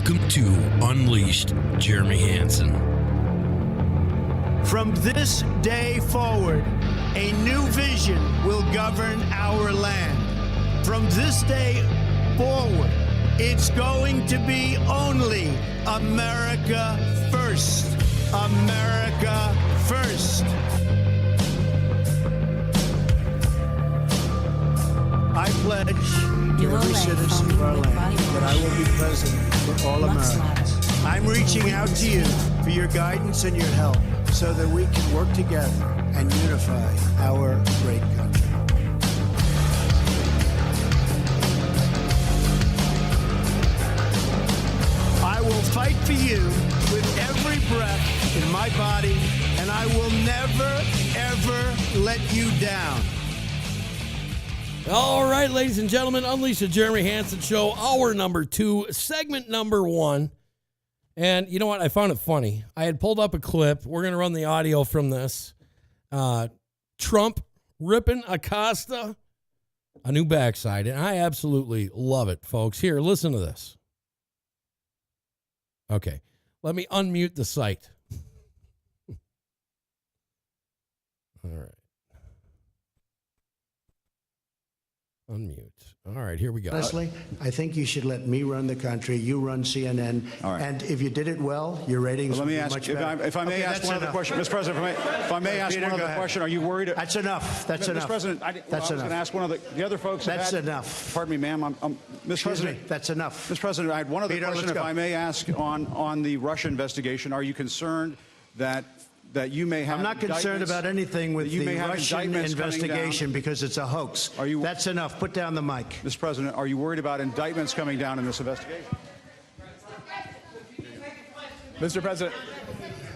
Welcome to Unleashed Jeremy Hansen. From this day forward, a new vision will govern our land. From this day forward, it's going to be only America first. America first. I pledge to every citizen of our land that I will be president for all Americans. I'm reaching out to you for your guidance and your help so that we can work together and unify our great country. I will fight for you with every breath in my body, and I will never, ever let you down. All right, ladies and gentlemen, Unleash the Jeremy Hansen Show, hour number 2, segment number 1. And you know what? I found it funny. I had pulled up a clip. We're going to run the audio from this. Trump ripping Acosta a new backside. And I absolutely love it, folks. Here, listen to this. Okay, let me unmute the site. All right. Unmute. All right, here we go. Honestly, I think you should let me run the country. You run CNN. All right. And if you did it well, your ratings would be much better. If I may ask one other question, Mr. President, if I may ask one other question, are you worried? That's enough. That's enough. Mr. President, I was going to ask one of the other folks. That's enough. Pardon me, ma'am. Mr. President, that's enough. Mr. President, I had one other question, if I may ask, on the Russia investigation. Are you concerned that you may have? I'm not concerned about anything with the Russian investigation because it's a hoax. That's enough. Put down the mic. Mr. President, are you worried about indictments coming down in this investigation? Mr. President.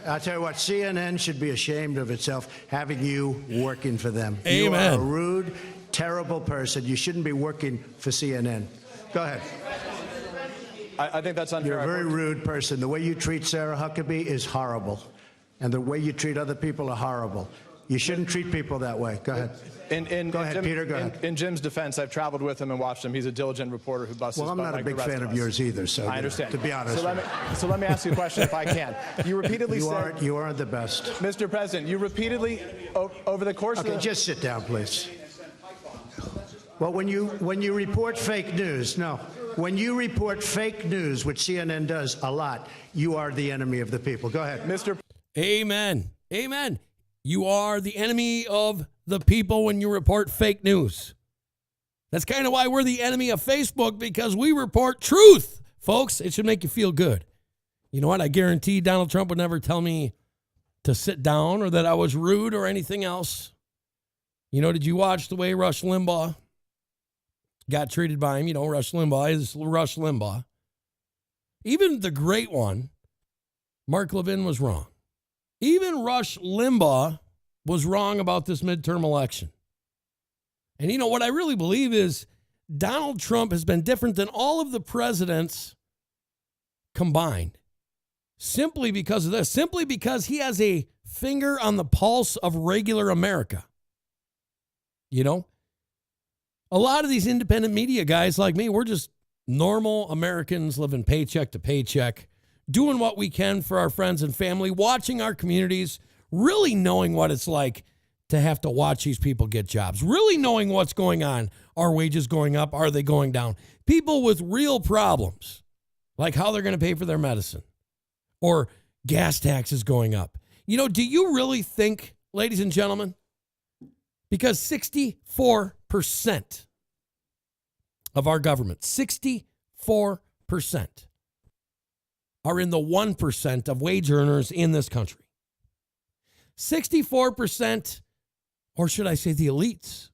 I'll tell you what, CNN should be ashamed of itself having you working for them. Amen. You are a rude, terrible person. You shouldn't be working for CNN. Go ahead. I think that's unfair. You're a very rude person. The way you treat Sarah Huckabee is horrible. And the way you treat other people are horrible. You shouldn't treat people that way. Go ahead. Go ahead, Peter. Go ahead. In Jim's defense, I've traveled with him and watched him. He's a diligent reporter who busts his butt. Well, I'm not a big fan of yours either, so I understand. To be honest. So let me ask you a question, if I can. You repeatedly said you aren't the best, Mr. President. You repeatedly over the course of the. just sit down, please. Well, when you report fake news, when you report fake news, which CNN does a lot, you are the enemy of the people. Go ahead, Mr. Amen. Amen. You are the enemy of the people when you report fake news. That's kind of why we're the enemy of Facebook, because we report truth. Folks, it should make you feel good. You know what? I guarantee Donald Trump would never tell me to sit down or that I was rude or anything else. You know, did you watch the way Rush Limbaugh got treated by him? You know, Rush Limbaugh is Rush Limbaugh. Even the great one, Mark Levin, was wrong. Even Rush Limbaugh was wrong about this midterm election. And you know what I really believe is Donald Trump has been different than all of the presidents combined. Simply because of this. Simply because he has a finger on the pulse of regular America. You know? A lot of these independent media guys like me, we're just normal Americans living paycheck to paycheck, doing what we can for our friends and family, watching our communities, really knowing what it's like to have to watch these people get jobs, really knowing what's going on. Are wages going up? Are they going down? People with real problems, like how they're going to pay for their medicine or gas taxes going up. You know, do you really think, ladies and gentlemen, because 64% of our government, 64%, are in the 1% of wage earners in this country. 64%, or should I say the elites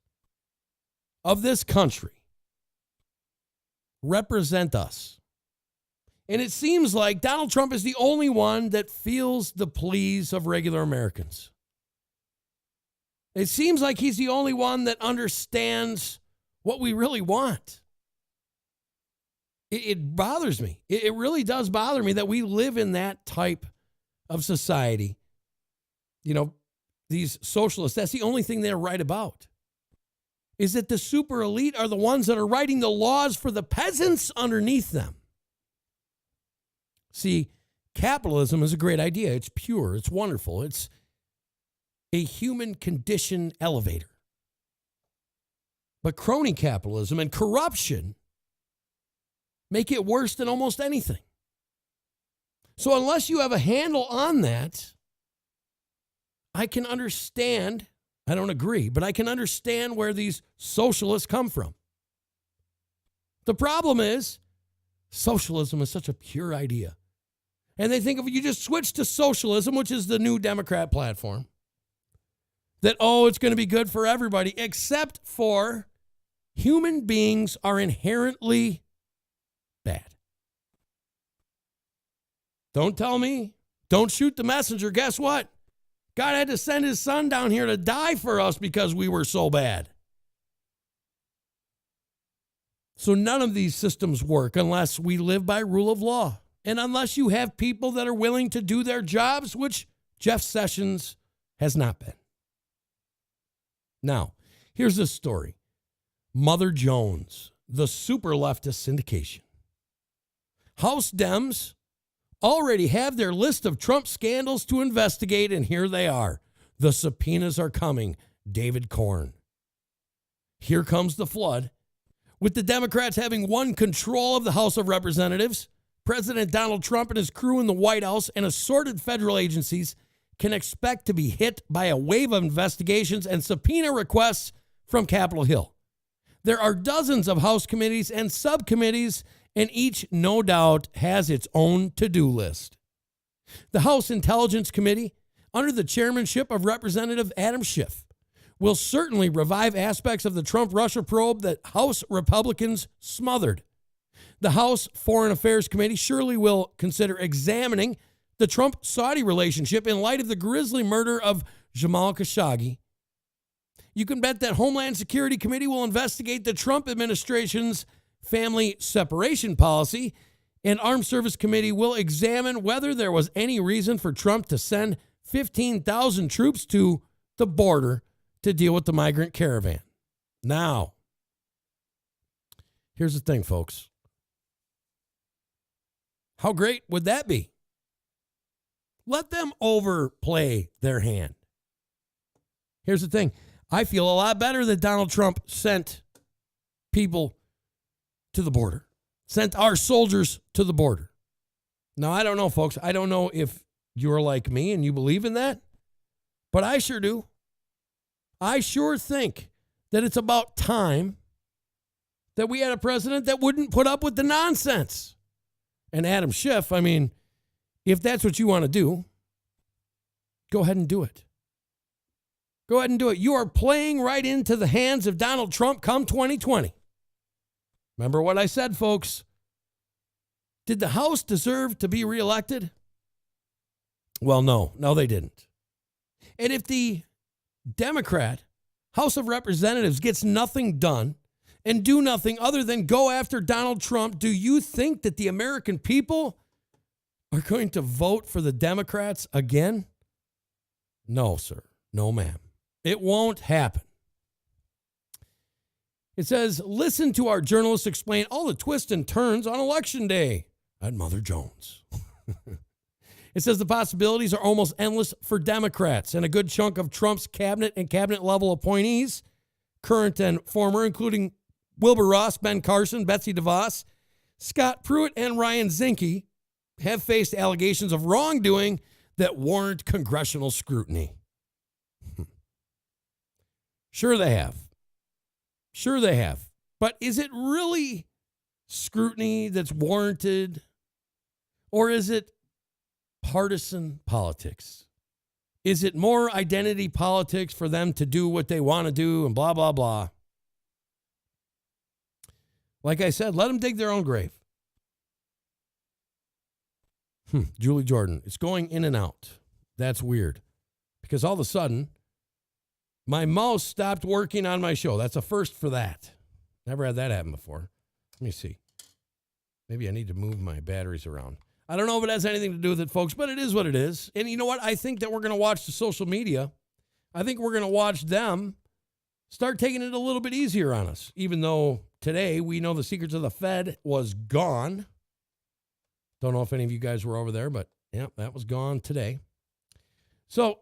of this country, represent us. And it seems like Donald Trump is the only one that feels the pleas of regular Americans. It seems like he's the only one that understands what we really want. It bothers me. It really does bother me that we live in that type of society. You know, these socialists, that's the only thing they're right about. Is that the super elite are the ones that are writing the laws for the peasants underneath them. See, capitalism is a great idea. It's pure. It's wonderful. It's a human condition elevator. But crony capitalism and corruption make it worse than almost anything. So unless you have a handle on that, I can understand, I don't agree, but I can understand where these socialists come from. The problem is, socialism is such a pure idea. And they think if you just switch to socialism, which is the new Democrat platform, that, it's going to be good for everybody, except for human beings are inherently bad. Don't tell me. Don't shoot the messenger. Guess what? God had to send his son down here to die for us because we were so bad. So none of these systems work unless we live by rule of law. And unless you have people that are willing to do their jobs, which Jeff Sessions has not been. Now, here's this story. Mother Jones, the super leftist syndication. House Dems already have their list of Trump scandals to investigate, and here they are. The subpoenas are coming. David Corn. Here comes the flood. With the Democrats having won control of the House of Representatives, President Donald Trump and his crew in the White House and assorted federal agencies can expect to be hit by a wave of investigations and subpoena requests from Capitol Hill. There are dozens of House committees and subcommittees, and each, no doubt, has its own to-do list. The House Intelligence Committee, under the chairmanship of Representative Adam Schiff, will certainly revive aspects of the Trump-Russia probe that House Republicans smothered. The House Foreign Affairs Committee surely will consider examining the Trump-Saudi relationship in light of the grisly murder of Jamal Khashoggi. You can bet that Homeland Security Committee will investigate the Trump administration's family separation policy, and Armed Service Committee will examine whether there was any reason for Trump to send 15,000 troops to the border to deal with the migrant caravan. Now, here's the thing, folks. How great would that be? Let them overplay their hand. Here's the thing. I feel a lot better that Donald Trump sent people to the border, sent our soldiers to the border. Now, I don't know, folks. I don't know if you're like me and you believe in that, but I sure do. I sure think that it's about time that we had a president that wouldn't put up with the nonsense. And Adam Schiff, I mean, if that's what you want to do, go ahead and do it. Go ahead and do it. You are playing right into the hands of Donald Trump come 2020. Remember what I said, folks. Did the House deserve to be reelected? Well, no, they didn't. And if the Democrat House of Representatives gets nothing done and do nothing other than go after Donald Trump, do you think that the American people are going to vote for the Democrats again? No, sir. No, ma'am. It won't happen. It says, listen to our journalists explain all the twists and turns on Election Day at Mother Jones. It says the possibilities are almost endless for Democrats, and a good chunk of Trump's cabinet and cabinet-level appointees, current and former, including Wilbur Ross, Ben Carson, Betsy DeVos, Scott Pruitt, and Ryan Zinke, have faced allegations of wrongdoing that warrant congressional scrutiny. Sure they have. Sure they have. But is it really scrutiny that's warranted? Or is it partisan politics? Is it more identity politics for them to do what they want to do and blah, blah, blah? Like I said, let them dig their own grave. Julie Jordan, it's going in and out. That's weird. Because all of a sudden, my mouse stopped working on my show. That's a first for that. Never had that happen before. Let me see. Maybe I need to move my batteries around. I don't know if it has anything to do with it, folks, but it is what it is. And you know what? I think that we're going to watch the social media. I think we're going to watch them start taking it a little bit easier on us, even though today we know the secrets of the Fed was gone. Don't know if any of you guys were over there, but yeah, that was gone today. So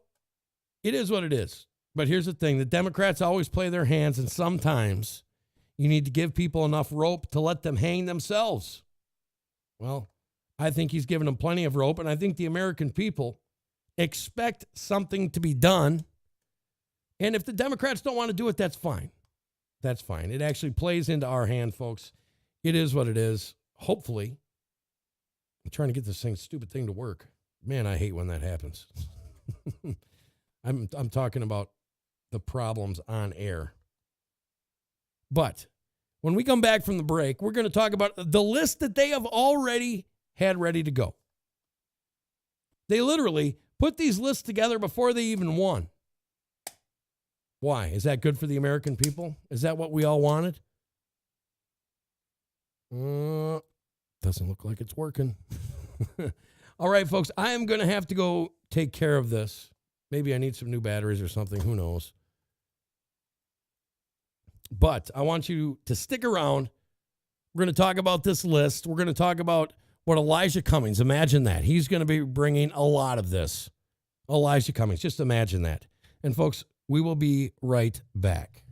it is what it is. But here's the thing. The Democrats always play their hands, and sometimes you need to give people enough rope to let them hang themselves. Well, I think he's given them plenty of rope, and I think the American people expect something to be done. And if the Democrats don't want to do it, that's fine. That's fine. It actually plays into our hand, folks. It is what it is. Hopefully. I'm trying to get this stupid thing to work. Man, I hate when that happens. I'm talking about the problems on air. But when we come back from the break, we're going to talk about the list that they have already had ready to go. They literally put these lists together before they even won. Why? Is that good for the American people? Is that what we all wanted? Doesn't look like it's working. All right, folks, I am going to have to go take care of this. Maybe I need some new batteries or something. Who knows? But I want you to stick around. We're going to talk about this list. We're going to talk about what Elijah Cummings, imagine that. He's going to be bringing a lot of this. Elijah Cummings, just imagine that. And folks, we will be right back.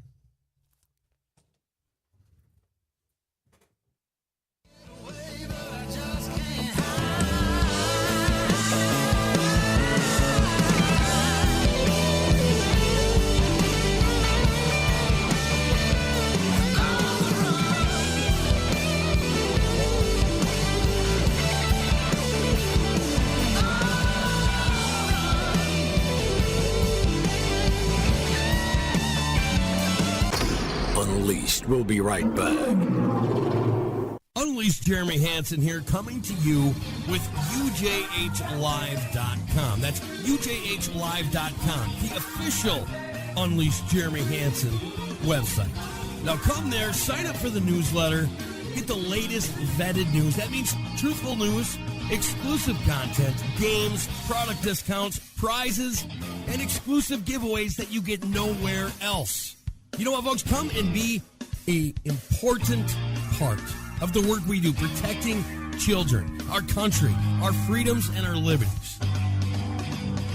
Unleashed. We'll be right back. Unleashed Jeremy Hansen here, coming to you with UJHLive.com. That's UJHLive.com, the official Unleashed Jeremy Hansen website. Now come there, sign up for the newsletter, get the latest vetted news. That means truthful news, exclusive content, games, product discounts, prizes, and exclusive giveaways that you get nowhere else. You know what, folks? Come and be an important part of the work we do, protecting children, our country, our freedoms, and our liberties.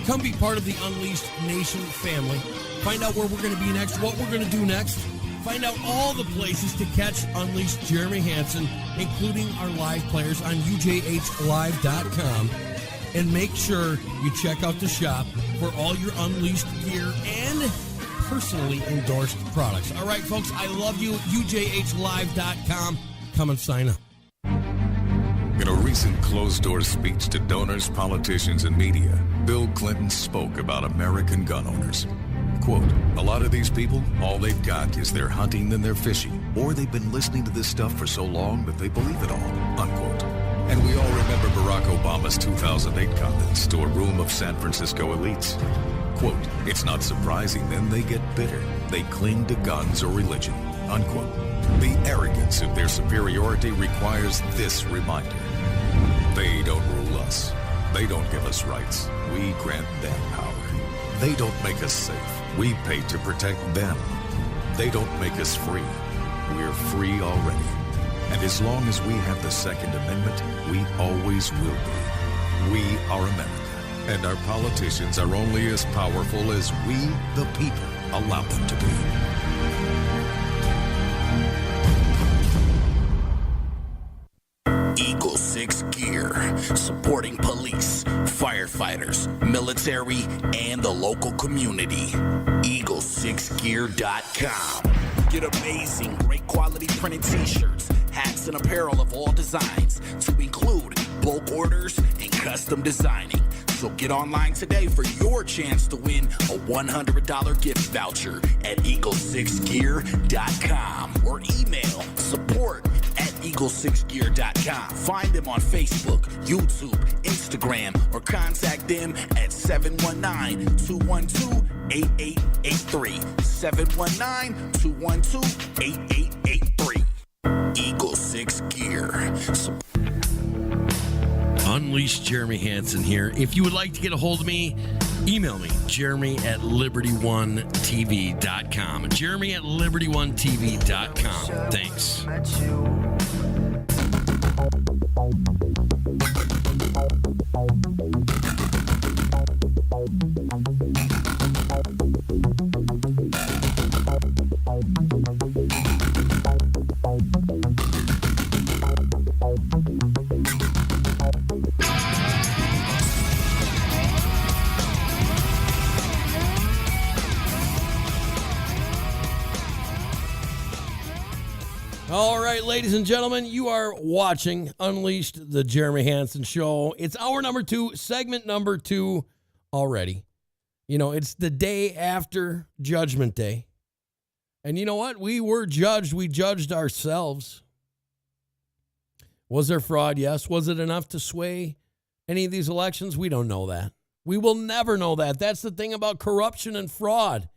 Come be part of the Unleashed Nation family. Find out where we're going to be next, what we're going to do next. Find out all the places to catch Unleashed Jeremy Hansen, including our live players on UJHLive.com. And make sure you check out the shop for all your Unleashed gear and personally endorsed products. All right, folks, I love you. UJHLive.com. Come and sign up. In a recent closed-door speech to donors, politicians, and media, Bill Clinton spoke about American gun owners. Quote, a lot of these people, all they've got is their hunting and their fishing, or they've been listening to this stuff for so long that they believe it all, unquote. And we all remember Barack Obama's 2008 comments to a room of San Francisco elites. Quote, it's not surprising then they get bitter. They cling to guns or religion, unquote. The arrogance of their superiority requires this reminder. They don't rule us. They don't give us rights. We grant them power. They don't make us safe. We pay to protect them. They don't make us free. We're free already. And as long as we have the Second Amendment, we always will be. We are America. And our politicians are only as powerful as we, the people, allow them to be. Eagle 6 Gear, supporting police, firefighters, military, and the local community. Eagle6gear.com. Get amazing, great quality printed t-shirts, hats, and apparel of all designs, to include bulk orders and custom designing. So get online today for your chance to win a $100 gift voucher at Eagle6gear.com or email support@Eagle6gear.com. Find them on Facebook, YouTube, Instagram, or contact them at 719-212-8883. 719-212-8883. Eagle 6 Gear. Unleashed Jeremy Hansen here. If you would like to get a hold of me, email me, jeremy@liberty1tv.com. Jeremy@liberty1tv.com. Thanks. All right, ladies and gentlemen, you are watching Unleashed, the Jeremy Hansen Show. It's hour number 2, segment number 2 already. You know, it's the day after Judgment Day. And you know what? We were judged. We judged ourselves. Was there fraud? Yes. Was it enough to sway any of these elections? We don't know that. We will never know that. That's the thing about corruption and fraud.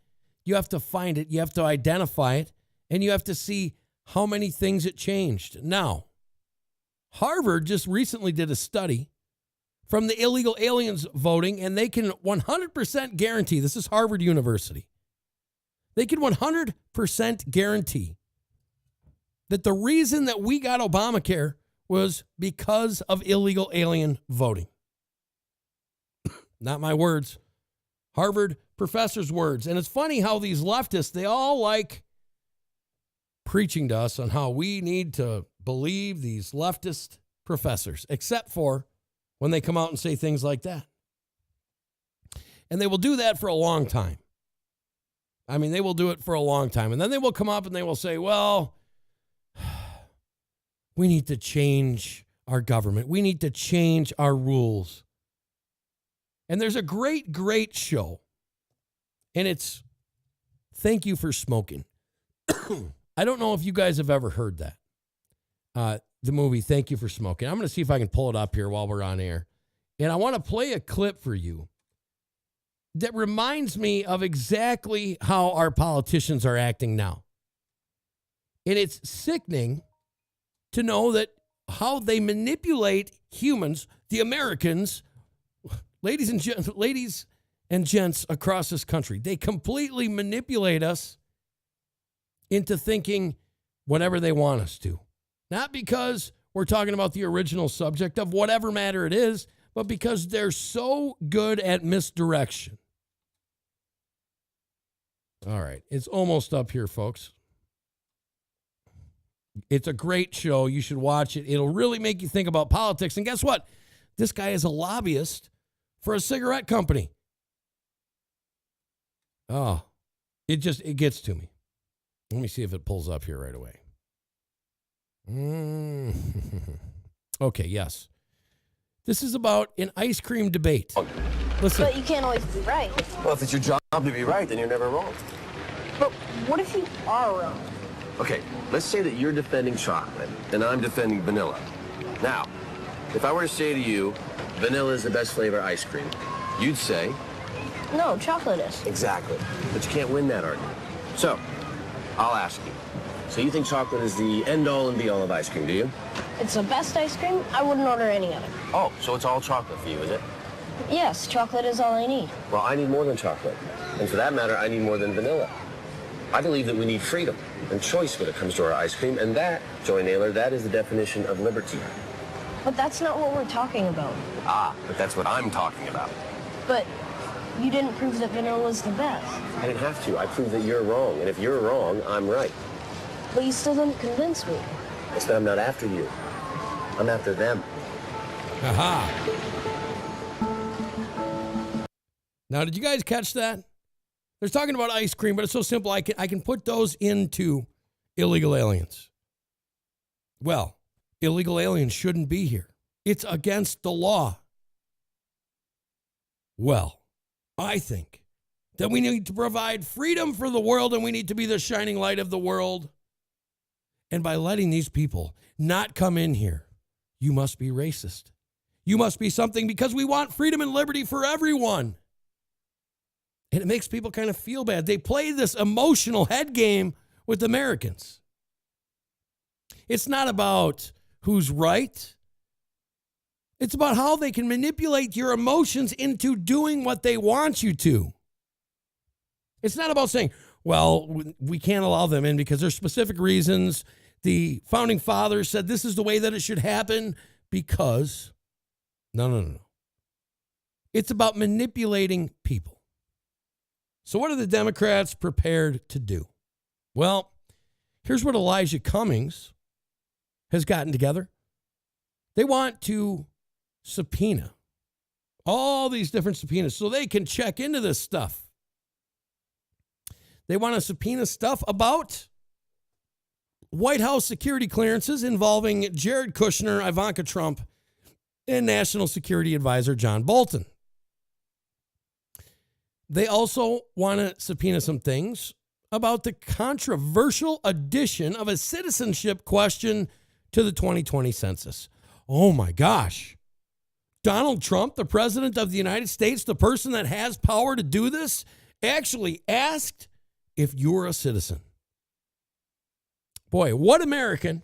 You have to find it. You have to identify it. And you have to see how many things it changed. Now, Harvard just recently did a study from the illegal aliens voting, and they can 100% guarantee, this is Harvard University, they can 100% guarantee that the reason that we got Obamacare was because of illegal alien voting. Not my words. Harvard professors' words. And it's funny how these leftists, they all like preaching to us on how we need to believe these leftist professors, except for when they come out and say things like that. And they will do that for a long time. I mean, they will do it for a long time. And then they will come up and they will say, well, we need to change our government. We need to change our rules. And there's a great, great show. And it's Thank You for Smoking. I don't know if you guys have ever heard that. The movie, Thank You for Smoking. I'm going to see if I can pull it up here while we're on air. And I want to play a clip for you that reminds me of exactly how our politicians are acting now. And it's sickening to know that how they manipulate humans, the Americans, ladies and gents across this country. They completely manipulate us into thinking whatever they want us to. Not because we're talking about the original subject of whatever matter it is, but because they're so good at misdirection. All right, it's almost up here, folks. It's a great show. You should watch it. It'll really make you think about politics. And guess what? This guy is a lobbyist for a cigarette company. Oh, it gets to me. Let me see if it pulls up here right away. Okay, yes. This is about an ice cream debate. Listen. But you can't always be right. Well, if it's your job to be right, then you're never wrong. But what if you are wrong? Okay, let's say that you're defending chocolate and I'm defending vanilla. Now, if I were to say to you, vanilla is the best flavor ice cream, you'd say? No, chocolate is. Exactly. But you can't win that argument. So, I'll ask you. So you think chocolate is the end-all and be-all of ice cream, do you? It's the best ice cream. I wouldn't order any other. Oh, so it's all chocolate for you, is it? Yes, chocolate is all I need. Well, I need more than chocolate. And for that matter, I need more than vanilla. I believe that we need freedom and choice when it comes to our ice cream, and that, Joy Naylor, that is the definition of liberty. But that's not what we're talking about. Ah, but that's what I'm talking about. But you didn't prove that vanilla was the best. I didn't have to. I proved that you're wrong, and if you're wrong, I'm right. But you still didn't convince me. It's that I'm not after you. I'm after them. Aha. Now, did you guys catch that? They're talking about ice cream, but it's so simple. I can put those into illegal aliens. Well, illegal aliens shouldn't be here. It's against the law. Well, I think that we need to provide freedom for the world, and we need to be the shining light of the world. And by letting these people not come in here, you must be racist. You must be something because we want freedom and liberty for everyone. And it makes people kind of feel bad. They play this emotional head game with Americans. It's not about who's right. It's about how they can manipulate your emotions into doing what they want you to. It's not about saying, well, we can't allow them in because there's specific reasons. The founding fathers said this is the way that it should happen because, no. It's about manipulating people. So what are the Democrats prepared to do? Well, here's what Elijah Cummings has gotten together. They want to subpoena all these different subpoenas so they can check into this stuff. They want to subpoena stuff about White House security clearances involving Jared Kushner, Ivanka Trump, and National Security Advisor John Bolton. They also want to subpoena some things about the controversial addition of a citizenship question to the 2020 census. Oh my gosh. Donald Trump, the president of the United States, the person that has power to do this, actually asked if you're a citizen. Boy, what American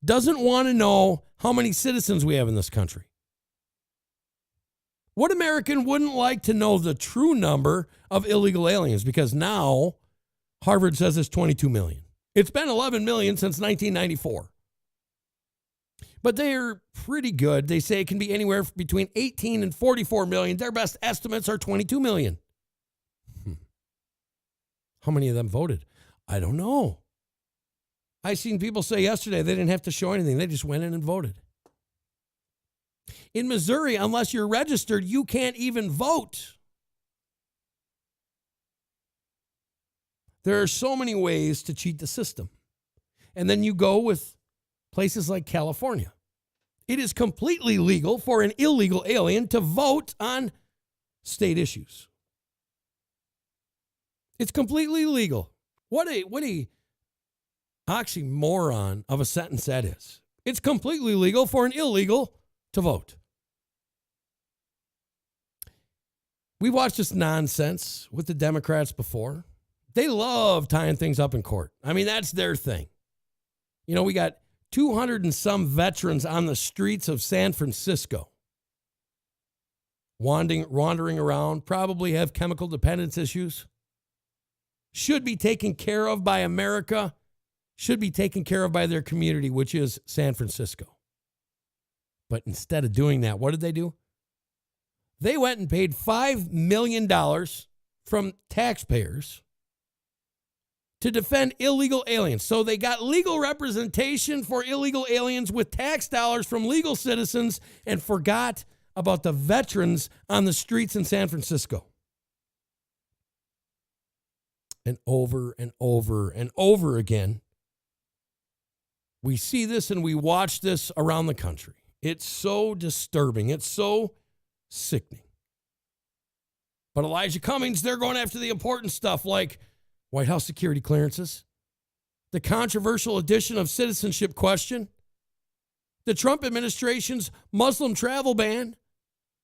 doesn't want to know how many citizens we have in this country? What American wouldn't like to know the true number of illegal aliens? Because now Harvard says it's 22 million. It's been 11 million since 1994. But they're pretty good. They say it can be anywhere between 18 and 44 million. Their best estimates are 22 million. How many of them voted? I don't know. I seen people say yesterday they didn't have to show anything. They just went in and voted. In Missouri, unless you're registered, you can't even vote. There are so many ways to cheat the system. And then you go with places like California. It is completely legal for an illegal alien to vote on state issues. It's completely legal. What a oxymoron of a sentence that is. It's completely legal for an illegal to vote. We watched this nonsense with the Democrats before. They love tying things up in court. I mean, that's their thing. You know, we got 200 and some veterans on the streets of San Francisco. Wandering around, probably have chemical dependence issues. Should be taken care of by America. Should be taken care of by their community, which is San Francisco. But instead of doing that, what did they do? They went and paid $5 million from taxpayers to defend illegal aliens. So they got legal representation for illegal aliens with tax dollars from legal citizens and forgot about the veterans on the streets in San Francisco. And over and over and over again, we see this and we watch this around the country. It's so disturbing. It's so sickening. But Elijah Cummings, they're going after the important stuff like White House security clearances, the controversial addition of citizenship question, the Trump administration's Muslim travel ban.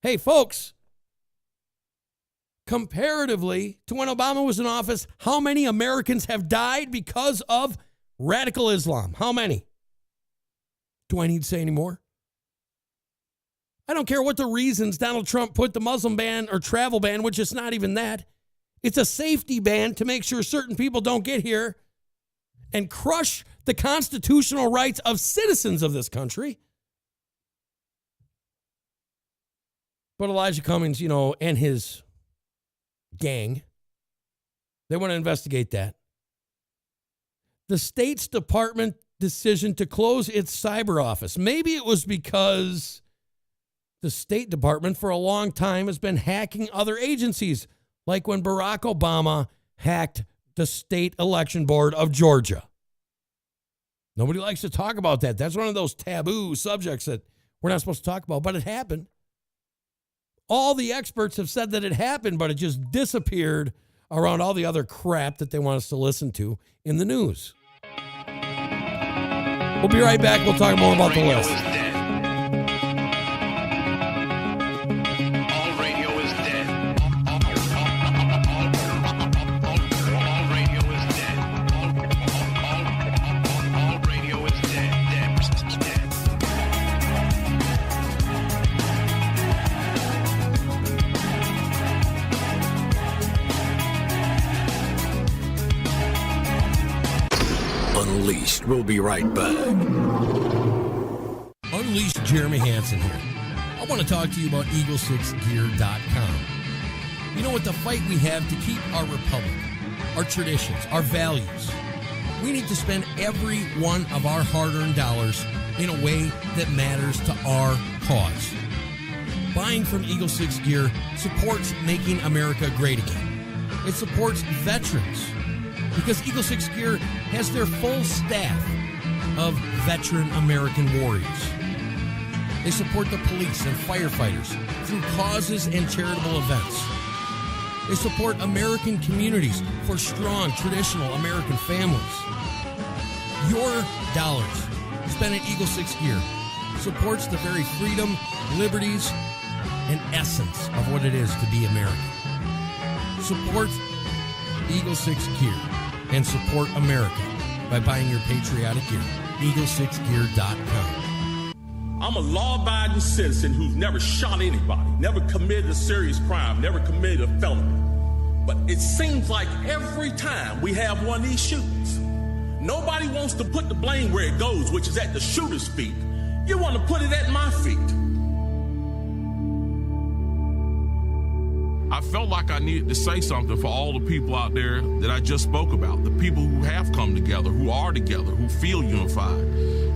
Hey, folks, comparatively to when Obama was in office, how many Americans have died because of radical Islam? How many? Do I need to say any more? I don't care what the reasons Donald Trump put the Muslim ban or travel ban, which is not even that. It's a safety ban to make sure certain people don't get here and crush the constitutional rights of citizens of this country. But Elijah Cummings, you know, and his gang, they want to investigate that. The State's Department decision to close its cyber office. Maybe it was because the State Department for a long time has been hacking other agencies, like when Barack Obama hacked the state election board of Georgia. Nobody likes to talk about that. That's one of those taboo subjects that we're not supposed to talk about, but it happened. All the experts have said that it happened, but it just disappeared around all the other crap that they want us to listen to in the news. We'll be right back. We'll talk more about the list. Unleashed. We'll be right back. Unleashed Jeremy Hansen here. I want to talk to you about Eagle6Gear.com. You know, with the fight we have to keep our republic, our traditions, our values, we need to spend every one of our hard-earned dollars in a way that matters to our cause. Buying from Eagle 6 Gear supports making America great again. It supports veterans because Eagle 6 Gear has their full staff of veteran American warriors. They support the police and firefighters through causes and charitable events. They support American communities for strong, traditional American families. Your dollars spent at Eagle 6 Gear supports the very freedom, liberties, and essence of what it is to be American. Support Eagle 6 Gear and support America by buying your patriotic gear. Eagle6Gear.com. I'm a law-abiding citizen who's never shot anybody, never committed a serious crime, never committed a felony. But it seems like every time we have one of these shootings, nobody wants to put the blame where it goes, which is at the shooter's feet. You want to put it at my feet. I felt like I needed to say something for all the people out there that I just spoke about, the people who have come together, who are together, who feel unified.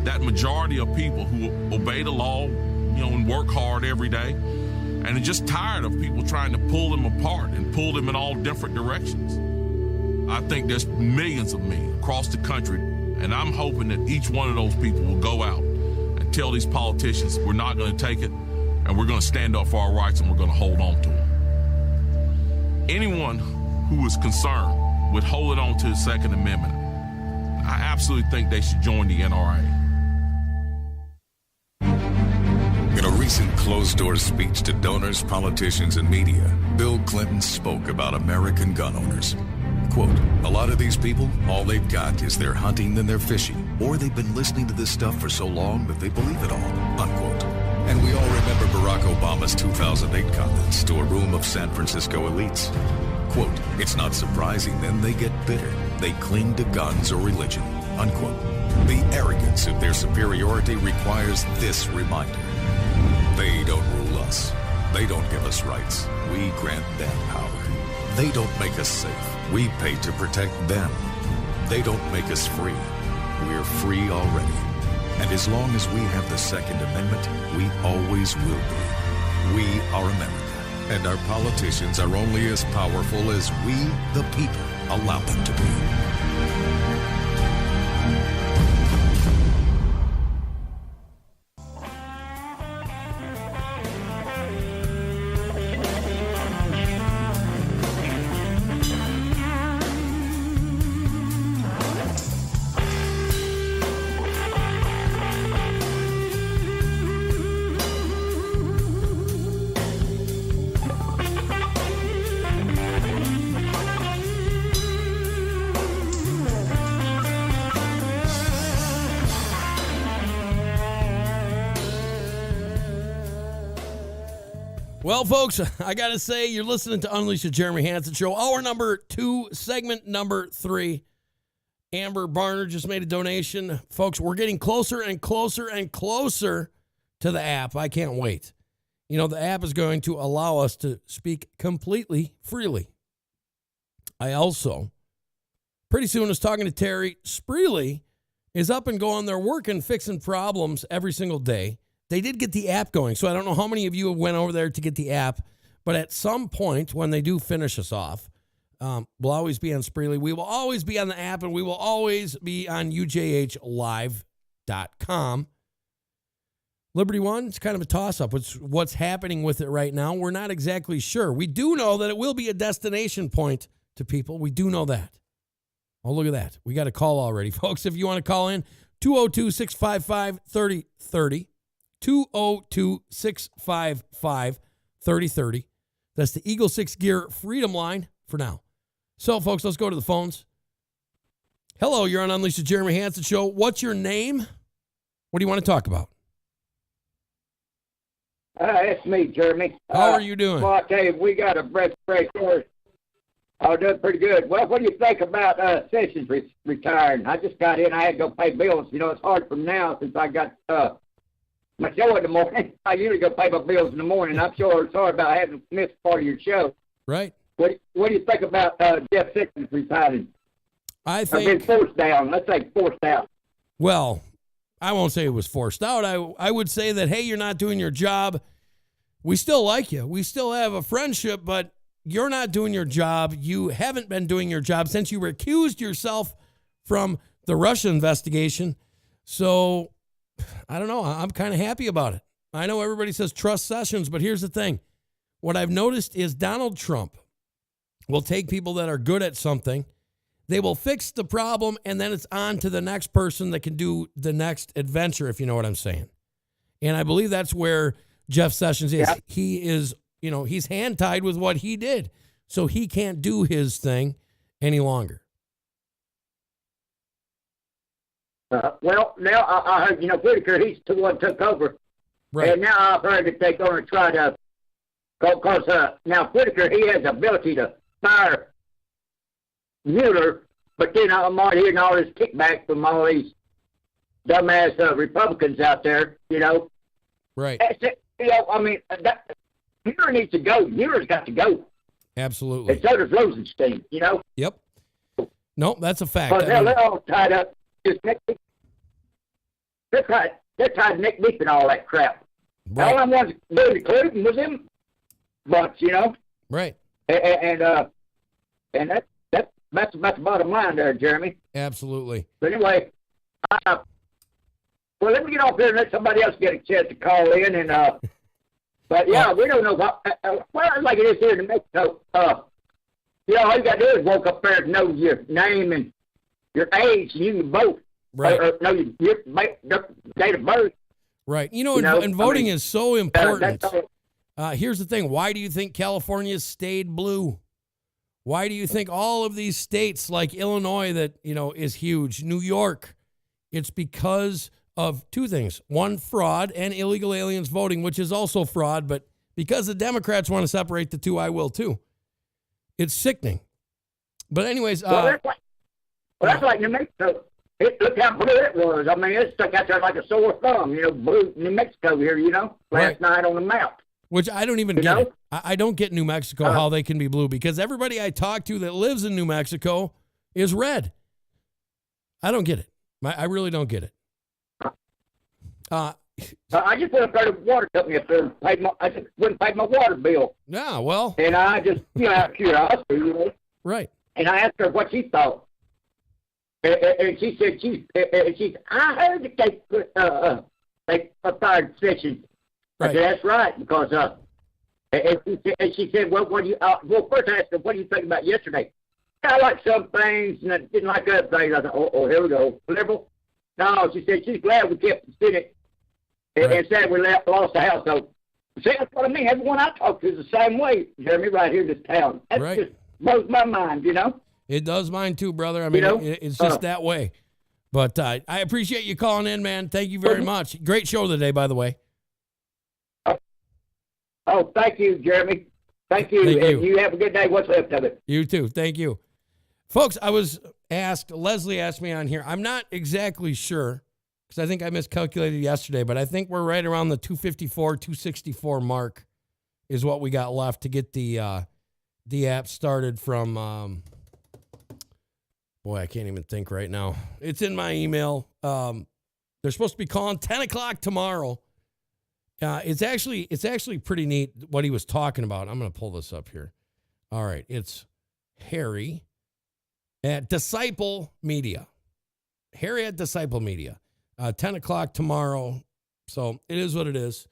That majority of people who obey the law, and work hard every day, and are just tired of people trying to pull them apart and pull them in all different directions. I think there's millions of me across the country, and I'm hoping that each one of those people will go out and tell these politicians we're not going to take it, and we're going to stand up for our rights, and we're going to hold on to them. Anyone who is concerned with holding on to the Second Amendment, I absolutely think they should join the NRA. In a recent closed-door speech to donors, politicians, and media, Bill Clinton spoke about American gun owners. Quote, a lot of these people, all they've got is their hunting and their fishing, or they've been listening to this stuff for so long that they believe it all, unquote. And we all remember Barack Obama's 2008 comments to a room of San Francisco elites. Quote, it's not surprising then they get bitter. They cling to guns or religion, unquote. The arrogance of their superiority requires this reminder. They don't rule us. They don't give us rights. We grant them power. They don't make us safe. We pay to protect them. They don't make us free. We're free already. And as long as we have the Second Amendment, we always will be. We are America, and our politicians are only as powerful as we, the people, allow them to be. Well, folks, I got to say, you're listening to Unleash the Jeremy Hansen Show. Hour number 2, segment number 3. Amber Barner just made a donation. Folks, we're getting closer and closer and closer to the app. I can't wait. The app is going to allow us to speak completely freely. I also, pretty soon, was talking to Terry. Spreely is up and going. They're working, fixing problems every single day. They did get the app going, so I don't know how many of you went over there to get the app, but at some point when they do finish us off, we'll always be on Spreely. We will always be on the app, and we will always be on UJHlive.com. Liberty One, it's kind of a toss-up. What's happening with it right now, we're not exactly sure. We do know that it will be a destination point to people. We do know that. Oh, look at that. We got a call already. Folks, if you want to call in, 202-655-3030. 202-655-3030. That's the Eagle 6 Gear Freedom Line for now. So, folks, let's go to the phones. Hello, you're on Unleash the Jeremy Hansen Show. What's your name? What do you want to talk about? It's me, Jeremy. How are you doing? Well, I tell you, we got a break horse. Oh, doing pretty good. Well, what do you think about Sessions retiring? I just got in. I had to go pay bills. You know, it's hard from now since I got my show in the morning. I usually go pay my bills in the morning. I'm sure sorry about having missed part of your show. Right. What do you think about Jeff Sessions retiring? I think... I've been forced down. Let's say forced out. Well, I won't say it was forced out. I would say that, hey, you're not doing your job. We still like you. We still have a friendship, but you're not doing your job. You haven't been doing your job since you recused yourself from the Russia investigation. So, I don't know. I'm kind of happy about it. I know everybody says trust Sessions, but here's the thing. What I've noticed is Donald Trump will take people that are good at something. They will fix the problem, and then it's on to the next person that can do the next adventure, if you know what I'm saying. And I believe that's where Jeff Sessions is. Yeah. He is, he's hand-tied with what he did, so he can't do his thing any longer. Well, now I heard, Whitaker, he's the one who took over. Right. And now I've heard that they're going to try to, because now Whitaker, he has the ability to fire Mueller, but then I'm already hearing all this kickback from all these dumbass Republicans out there, Right. Mueller needs to go. Mueller's got to go. Absolutely. And so does Rosenstein, Yep. No, that's a fact. They're all tied up. They're tied to Nick Deep and all that crap. Right. All I wanted to do to Clinton was him, but Right. And that's about the bottom line there, Jeremy. Absolutely. But anyway, well, let me get off here and let somebody else get a chance to call in. And but yeah, we don't know about. Well, like it is here in New Mexico. All you got to do is walk up there and know your name and your age, and you can vote. Right. Or know your date of birth. Right. And voting is so important. Here's the thing. Why do you think California stayed blue? Why do you think all of these states like Illinois that, is huge, New York, it's because of two things. One, fraud, and illegal aliens voting, which is also fraud, but because the Democrats want to separate the two, I will too. It's sickening. But anyways. That's like New Mexico. Look how blue it was. I mean, it stuck out there like a sore thumb, blue New Mexico here, last night on the map. Which I don't even get it. I don't get New Mexico, how they can be blue, because everybody I talk to that lives in New Mexico is red. I don't get it. I really don't get it. I just went up there to the water company up there and I just went and paid my water bill. Yeah, well. And I just, out of curiosity, Right. And I asked her what she thought. And she said, I heard that they fired Sessions. Right. I said, that's right, because and she said, well, what do you? Well, first I asked her, what do you think about yesterday? I like some things, and I didn't like other things. I thought, oh, here we go, liberal. No, she said she's glad we kept the Senate, and said we lost the House. So, see, that's what I mean. Everyone I talk to is the same way, Jeremy, right here in this town. That just blows my mind, It does mine too, brother. I mean, it's just that way. But I appreciate you calling in, man. Thank you very much. Great show today, by the way. Oh, thank you, Jeremy. Thank you. And you have a good day. What's left of it? You too. Thank you. Folks, I was asked, Leslie asked me on here. I'm not exactly sure because I think I miscalculated yesterday, but I think we're right around the 254, 264 mark is what we got left to get the app started from, boy, I can't even think right now. It's in my email. They're supposed to be calling 10 o'clock tomorrow. It's actually pretty neat what he was talking about. I'm going to pull this up here. All right. It's Harry at Disciple Media. Harry at Disciple Media. 10 o'clock tomorrow. So it is what it is.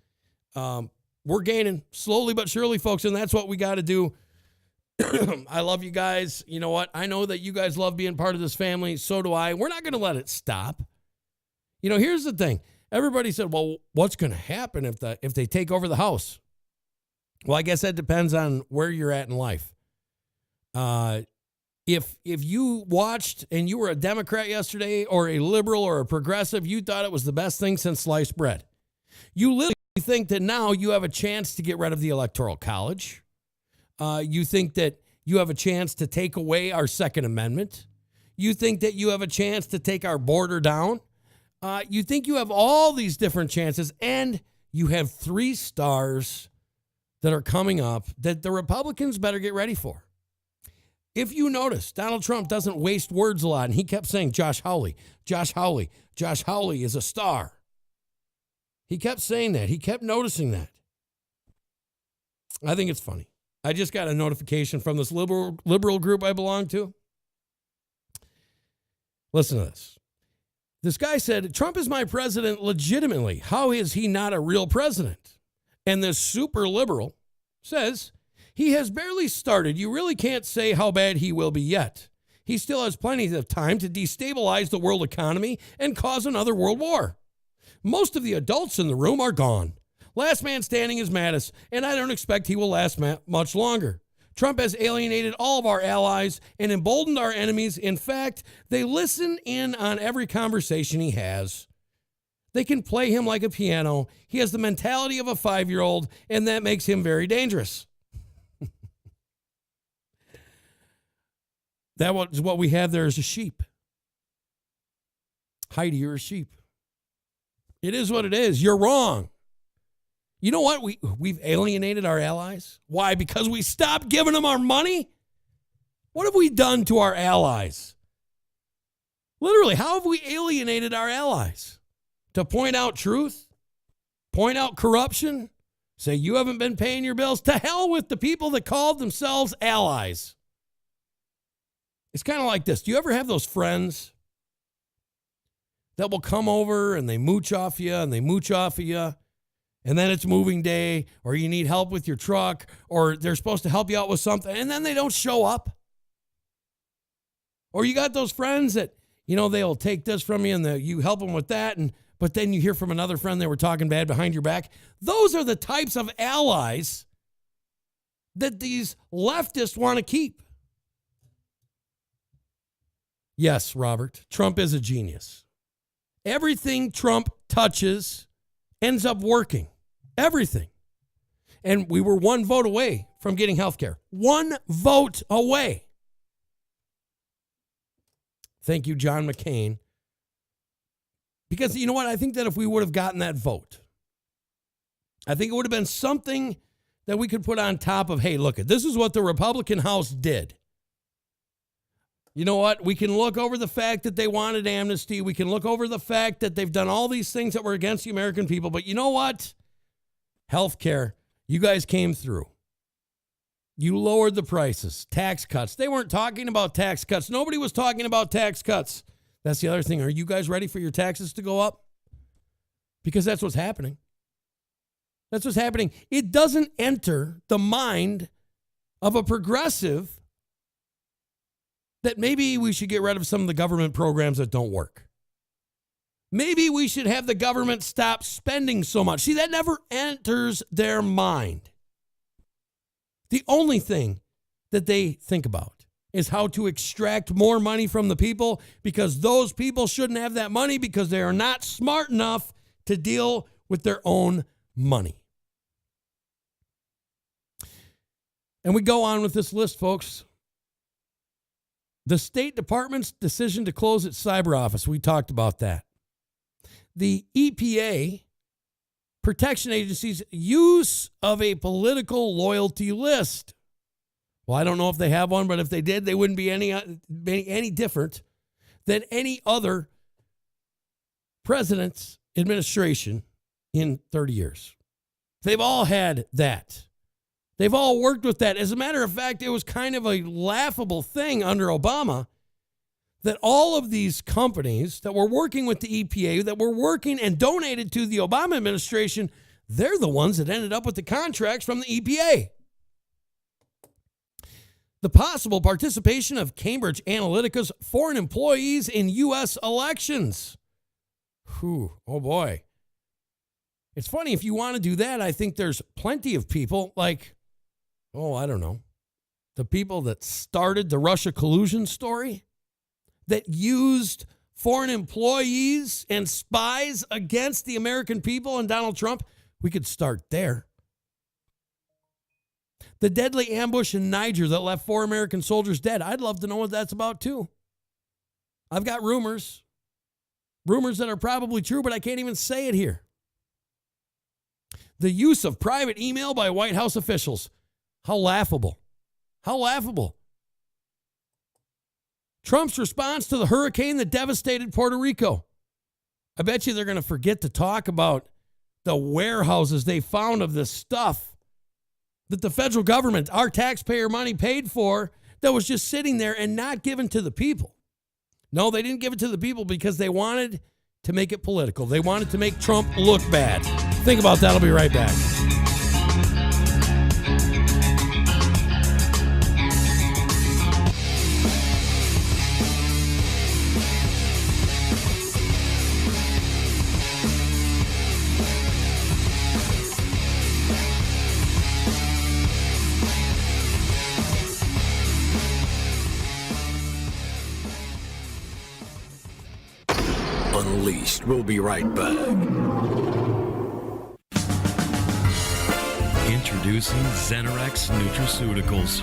We're gaining slowly but surely, folks, and that's what we got to do. I love you guys. You know what? I know that you guys love being part of this family. So do I. We're not going to let it stop. Here's the thing. Everybody said, well, what's going to happen if they take over the House? Well, I guess that depends on where you're at in life. If you watched and you were a Democrat yesterday or a liberal or a progressive, you thought it was the best thing since sliced bread. You literally think that now you have a chance to get rid of the Electoral College. You think that you have a chance to take away our Second Amendment. You think that you have a chance to take our border down. You think you have all these different chances, and you have 3 stars that are coming up that the Republicans better get ready for. If you notice, Donald Trump doesn't waste words a lot, and he kept saying Josh Hawley, Josh Hawley, Josh Hawley is a star. He kept saying that. He kept noticing that. I think it's funny. I just got a notification from this liberal group I belong to. Listen to this. This guy said, Trump is my president legitimately. How is he not a real president? And this super liberal says, he has barely started. You really can't say how bad he will be yet. He still has plenty of time to destabilize the world economy and cause another world war. Most of the adults in the room are gone. Last man standing is Mattis, and I don't expect he will last much longer. Trump has alienated all of our allies and emboldened our enemies. In fact, they listen in on every conversation he has. They can play him like a piano. He has the mentality of a 5-year-old, and that makes him very dangerous. That was what we have there is a sheep. Heidi, you're a sheep. It is what it is. You're wrong. You know what? We've alienated our allies. Why? Because we stopped giving them our money? What have we done to our allies? Literally, how have we alienated our allies? To point out truth? Point out corruption? Say you haven't been paying your bills? To hell with the people that called themselves allies. It's kind of like this. Do you ever have those friends that will come over and they mooch off you and they mooch off of you? And then it's moving day, or you need help with your truck, or they're supposed to help you out with something, and then they don't show up. Or you got those friends that, they'll take this from you and you help them with that, but then you hear from another friend they were talking bad behind your back. Those are the types of allies that these leftists want to keep. Yes, Robert, Trump is a genius. Everything Trump touches ends up working. Everything. And we were 1 vote away from getting health care. 1 vote away. Thank you, John McCain. Because you know what? I think that if we would have gotten that vote, I think it would have been something that we could put on top of, hey, look, this is what the Republican House did. You know what? We can look over the fact that they wanted amnesty. We can look over the fact that they've done all these things that were against the American people. But you know what? Healthcare, you guys came through. You lowered the prices. Tax cuts. They weren't talking about tax cuts. Nobody was talking about tax cuts. That's the other thing. Are you guys ready for your taxes to go up? Because that's what's happening. That's what's happening. It doesn't enter the mind of a progressive that maybe we should get rid of some of the government programs that don't work. Maybe we should have the government stop spending so much. See, that never enters their mind. The only thing that they think about is how to extract more money from the people, because those people shouldn't have that money because they are not smart enough to deal with their own money. And we go on with this list, folks. The State Department's decision to close its cyber office. We talked about that. The EPA, protection agency's use of a political loyalty list. Well, I don't know if they have one, but if they did, they wouldn't be any different than any other president's administration in 30 years. They've all had that. They've all worked with that. As a matter of fact, it was kind of a laughable thing under Obama that all of these companies that were working with the EPA, that were working and donated to the Obama administration, they're the ones that ended up with the contracts from the EPA. The possible participation of Cambridge Analytica's foreign employees in U.S. elections. Whew, oh boy. It's funny, if you want to do that, I think there's plenty of people like, I don't know, the people that started the Russia collusion story, that used foreign employees and spies against the American people and Donald Trump. We could start there. The deadly ambush in Niger that left 4 American soldiers dead. I'd love to know what that's about, too. I've got rumors that are probably true, but I can't even say it here. The use of private email by White House officials. How laughable. How laughable. Trump's response to the hurricane that devastated Puerto Rico. I bet you they're going to forget to talk about the warehouses they found of this stuff that the federal government, our taxpayer money, paid for, that was just sitting there and not given to the people. No, they didn't give it to the people because they wanted to make it political. They wanted to make Trump look bad. Think about that. I'll be right back. Unleashed. We'll be right back. Introducing Zenerex Nutraceuticals.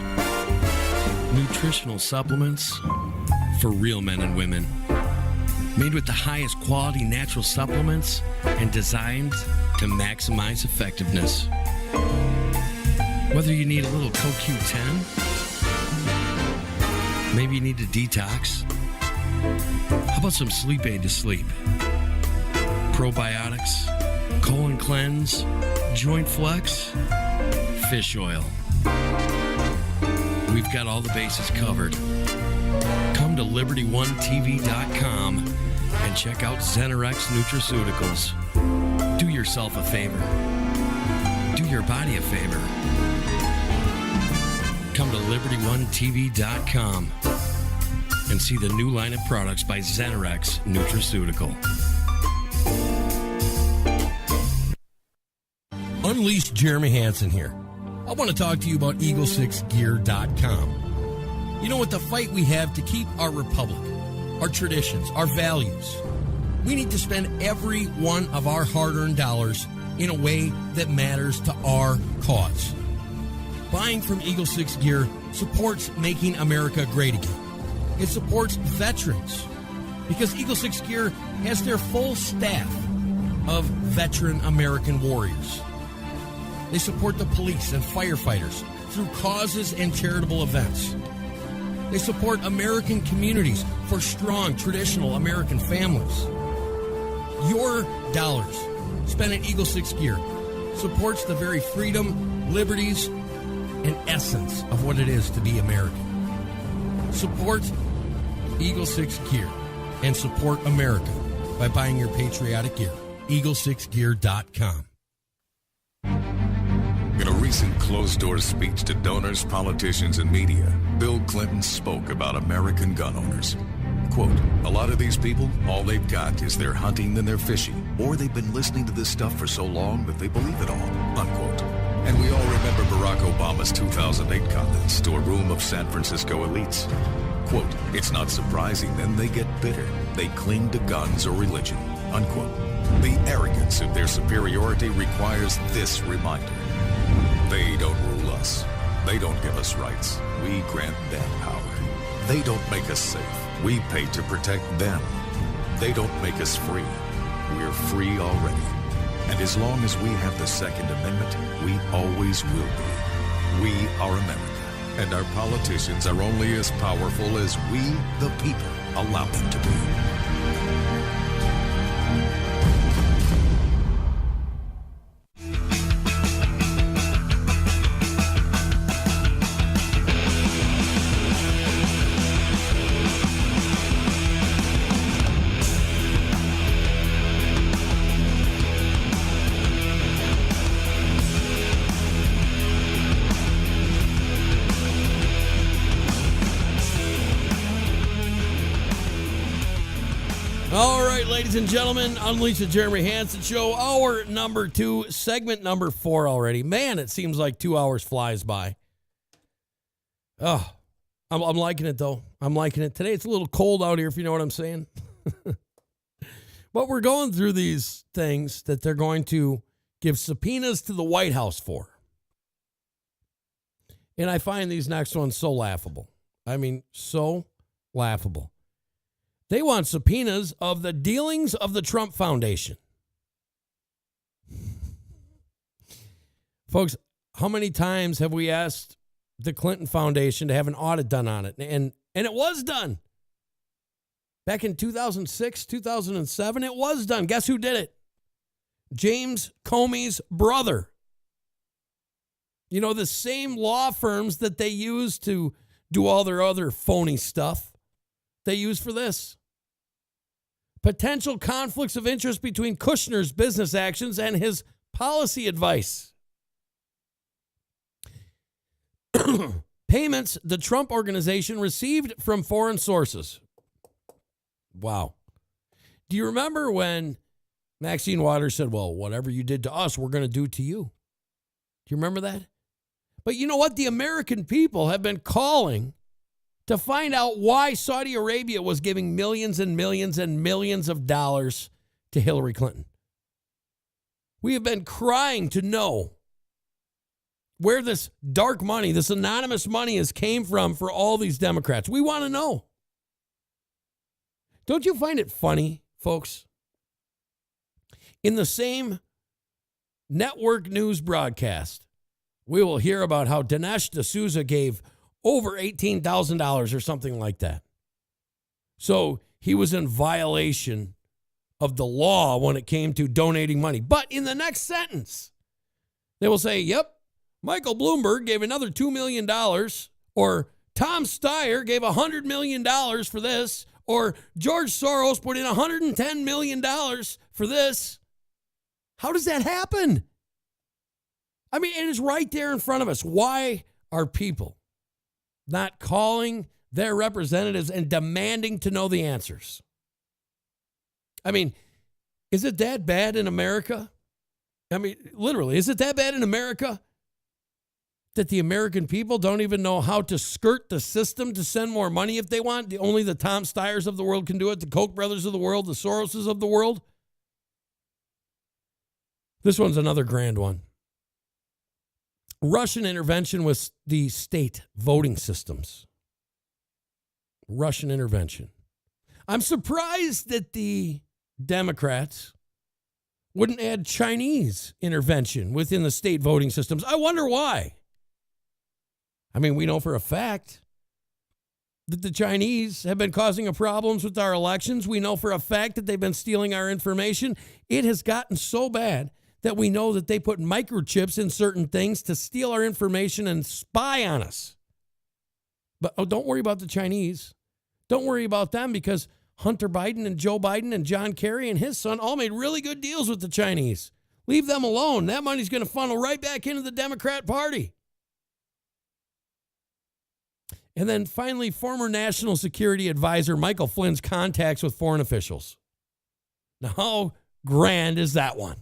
Nutritional supplements for real men and women. Made with the highest quality natural supplements and designed to maximize effectiveness. Whether you need a little CoQ10, maybe you need a detox. How about some sleep aid to sleep? Probiotics, colon cleanse, joint flex, fish oil. We've got all the bases covered. Come to LibertyOneTV.com and check out Zenerex Nutraceuticals. Do yourself a favor. Do your body a favor. Come to LibertyOneTV.com and see the new line of products by Zenerex Nutraceutical. Unleashed Jeremy Hansen here. I want to talk to you about Eagle6Gear.com. You know, with the fight we have to keep our republic, our traditions, our values, we need to spend every one of our hard-earned dollars in a way that matters to our cause. Buying from Eagle 6 Gear supports making America great again. It supports veterans because Eagle 6 Gear has their full staff of veteran American warriors. They support the police and firefighters through causes and charitable events. They support American communities for strong, traditional American families. Your dollars spent at Eagle 6 Gear supports the very freedom, liberties, and essence of what it is to be American. Support Eagle 6 Gear and support America by buying your patriotic gear. Eagle6Gear.com. In a recent closed-door speech to donors, politicians, and media, Bill Clinton spoke about American gun owners. Quote, a lot of these people, all they've got is their hunting and their fishing, or they've been listening to this stuff for so long that they believe it all, unquote. And we all remember Barack Obama's 2008 comments to a room of San Francisco elites. Quote, it's not surprising then they get bitter. They cling to guns or religion, unquote. The arrogance of their superiority requires this reminder. They don't rule us. They don't give us rights. We grant them power. They don't make us safe. We pay to protect them. They don't make us free. We're free already. And as long as we have the Second Amendment, we always will be. We are America. And our politicians are only as powerful as we, the people, allow them to be. Ladies and gentlemen, Unleash the Jeremy Hansen Show, hour number 2, segment number 4 already. Man, it seems like 2 hours flies by. Oh, I'm liking it, though. I'm liking it. Today it's a little cold out here, if you know what I'm saying. But we're going through these things that they're going to give subpoenas to the White House for. And I find these next ones so laughable. I mean, so laughable. They want subpoenas of the dealings of the Trump Foundation. Folks, how many times have we asked the Clinton Foundation to have an audit done on it? And it was done. Back in 2006, 2007, it was done. Guess who did it? James Comey's brother. You know, the same law firms that they use to do all their other phony stuff, they use for this. Potential conflicts of interest between Kushner's business actions and his policy advice. Payments the Trump organization received from foreign sources. Wow. Do you remember when Maxine Waters said, well, whatever you did to us, we're going to do to you? Do you remember that? But you know what? The American people have been calling to find out why Saudi Arabia was giving millions and millions and millions of dollars to Hillary Clinton. We have been crying to know where this dark money, this anonymous money has came from for all these Democrats. We want to know. Don't you find it funny, folks? In the same network news broadcast, we will hear about how Dinesh D'Souza gave over $18,000 or something like that. So he was in violation of the law when it came to donating money. But in the next sentence, they will say, yep, Michael Bloomberg gave another $2 million, or Tom Steyer gave $100 million for this, or George Soros put in $110 million for this. How does that happen? I mean, it is right there in front of us. Why are people not calling their representatives and demanding to know the answers? I mean, is it that bad in America? I mean, literally, is it that bad in America that the American people don't even know how to skirt the system to send more money if they want? Only the Tom Steyers of the world can do it, the Koch brothers of the world, the Soroses of the world. This one's another grand one. Russian intervention with the state voting systems. Russian intervention. I'm surprised that the Democrats wouldn't add Chinese intervention within the state voting systems. I wonder why. I mean, we know for a fact that the Chinese have been causing problems with our elections. We know for a fact that they've been stealing our information. It has gotten so bad that we know that they put microchips in certain things to steal our information and spy on us. But don't worry about the Chinese. Don't worry about them, because Hunter Biden and Joe Biden and John Kerry and his son all made really good deals with the Chinese. Leave them alone. That money's going to funnel right back into the Democrat Party. And then finally, former National Security Advisor Michael Flynn's contacts with foreign officials. Now, how grand is that one?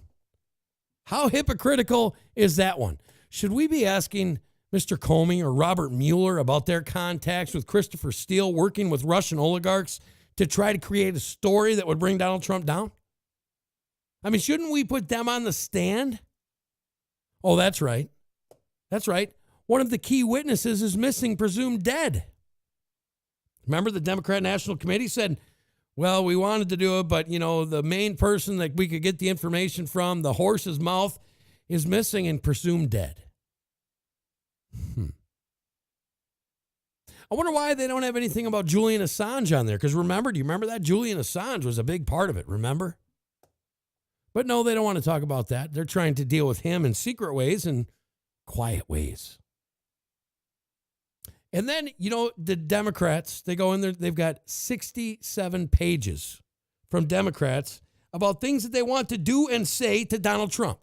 How hypocritical is that one? Should we be asking Mr. Comey or Robert Mueller about their contacts with Christopher Steele working with Russian oligarchs to try to create a story that would bring Donald Trump down? I mean, shouldn't we put them on the stand? Oh, that's right. That's right. One of the key witnesses is missing, presumed dead. Remember, the Democrat National Committee said, well, we wanted to do it, but, you know, the main person that we could get the information from, the horse's mouth, is missing and presumed dead. I wonder why they don't have anything about Julian Assange on there. Because remember, do you remember that? Julian Assange was a big part of it, remember? But no, they don't want to talk about that. They're trying to deal with him in secret ways and quiet ways. And then, you know, the Democrats, they go in there, they've got 67 pages from Democrats about things that they want to do and say to Donald Trump.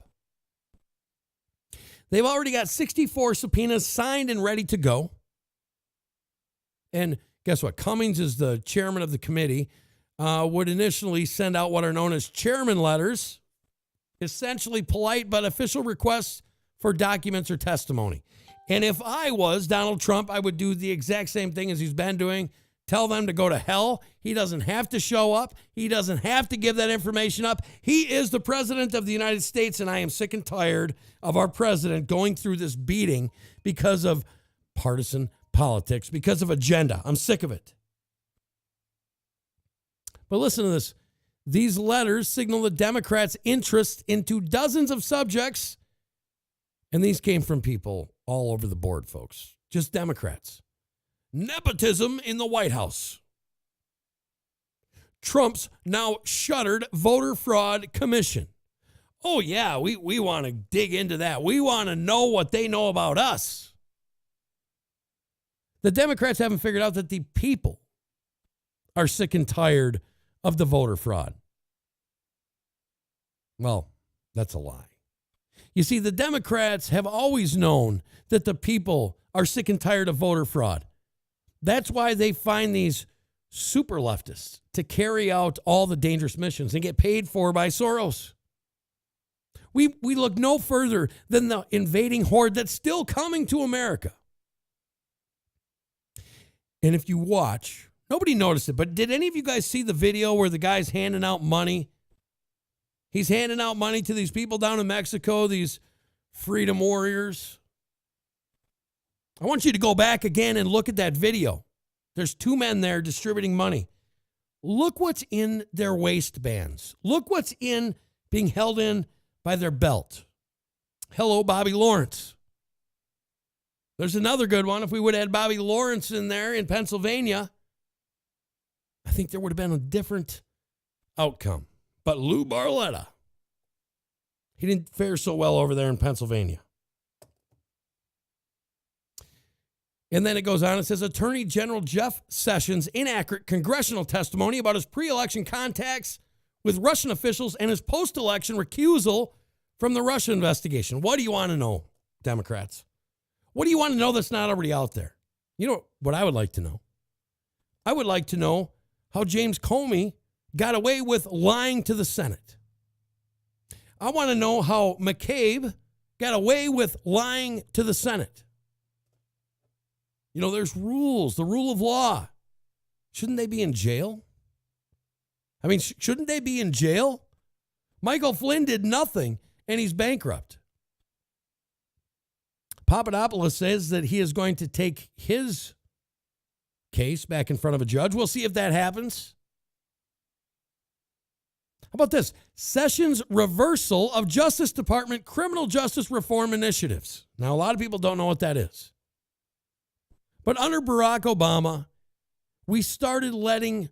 They've already got 64 subpoenas signed and ready to go. And guess what? Cummings is the chairman of the committee, would initially send out what are known as chairman letters, essentially polite but official requests for documents or testimony. And if I was Donald Trump, I would do the exact same thing as he's been doing. Tell them to go to hell. He doesn't have to show up. He doesn't have to give that information up. He is the president of the United States, and I am sick and tired of our president going through this beating because of partisan politics because of agenda. I'm sick of it. But listen to this. These letters signal the Democrats' interest into dozens of subjects. And these came from people all over the board, folks. Just Democrats. Nepotism in the White House. Trump's now shuttered voter fraud commission. Oh, yeah, we want to dig into that. We want to know what they know about us. The Democrats haven't figured out that the people are sick and tired of the voter fraud. Well, that's a lie. You see, the Democrats have always known that the people are sick and tired of voter fraud. That's why they find these super leftists to carry out all the dangerous missions and get paid for by Soros. We look no further than the invading horde that's still coming to America. And if you watch, nobody noticed it, but did any of you guys see the video where the guy's handing out money? He's handing out money to these people down in Mexico, these freedom warriors. I want you to go back again and look at that video. There's two men there distributing money. Look what's in their waistbands. Look what's being held in by their belt. Hello, Bobby Lawrence. There's another good one. If we would have had Bobby Lawrence in there in Pennsylvania, I think there would have been a different outcome. But Lou Barletta, he didn't fare so well over there in Pennsylvania. And then it goes on, it says, Attorney General Jeff Sessions' inaccurate congressional testimony about his pre-election contacts with Russian officials and his post-election recusal from the Russia investigation. What do you want to know, Democrats? What do you want to know that's not already out there? You know what I would like to know? I would like to know how James Comey got away with lying to the Senate. I want to know how McCabe got away with lying to the Senate. You know, there's rules, the rule of law. Shouldn't they be in jail? I mean, shouldn't they be in jail? Michael Flynn did nothing, and he's bankrupt. Papadopoulos says that he is going to take his case back in front of a judge. We'll see if that happens. How about this? Sessions' reversal of Justice Department criminal justice reform initiatives. Now, a lot of people don't know what that is. But under Barack Obama, we started letting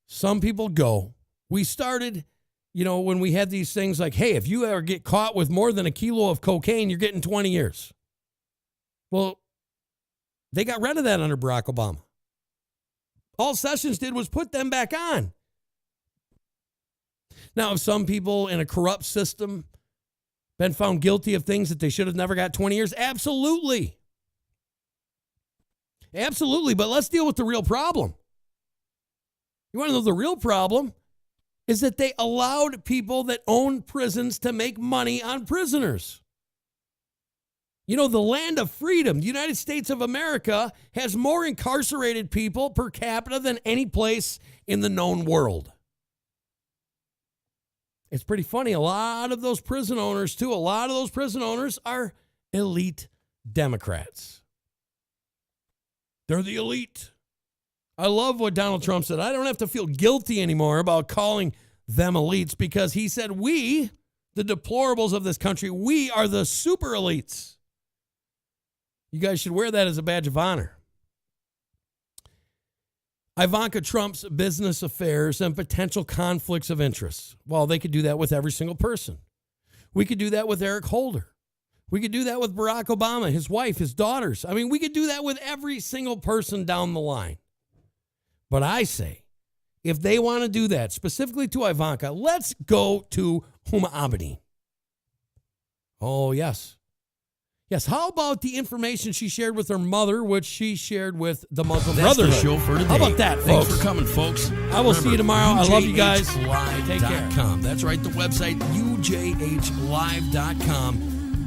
some people go. We started, when we had these things like, hey, if you ever get caught with more than a kilo of cocaine, you're getting 20 years. Well, they got rid of that under Barack Obama. All Sessions did was put them back on. Now, have some people in a corrupt system been found guilty of things that they should have never got 20 years? Absolutely. Absolutely, but let's deal with the real problem. You want to know the real problem is that they allowed people that own prisons to make money on prisoners. You know, the land of freedom, the United States of America, has more incarcerated people per capita than any place in the known world. It's pretty funny. A lot of those prison owners are elite Democrats. They're the elite. I love what Donald Trump said. I don't have to feel guilty anymore about calling them elites because he said we, the deplorables of this country, we are the super elites. You guys should wear that as a badge of honor. Ivanka Trump's business affairs and potential conflicts of interest. Well, they could do that with every single person. We could do that with Eric Holder. We could do that with Barack Obama, his wife, his daughters. I mean, we could do that with every single person down the line. But I say, if they want to do that, specifically to Ivanka, let's go to Huma Abedin. Oh, yes. Yes, how about the information she shared with her mother, which she shared with the Muslim Brotherhood? That's the show for today. How about that, folks? Thanks for coming, folks. I will see you tomorrow. I love you guys. Take care. That's right, the website, ujhlive.com.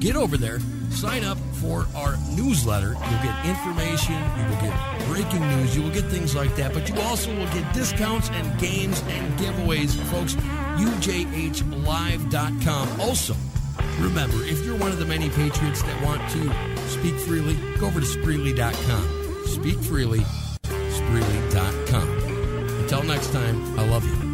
Get over there, sign up for our newsletter. You'll get information, you will get breaking news, you will get things like that, but you also will get discounts and games and giveaways, folks. ujhlive.com. Also, Remember, if you're one of the many patriots that want to speak freely, go over to Spreely.com. Speak freely, Spreely.com. Until next time, I love you.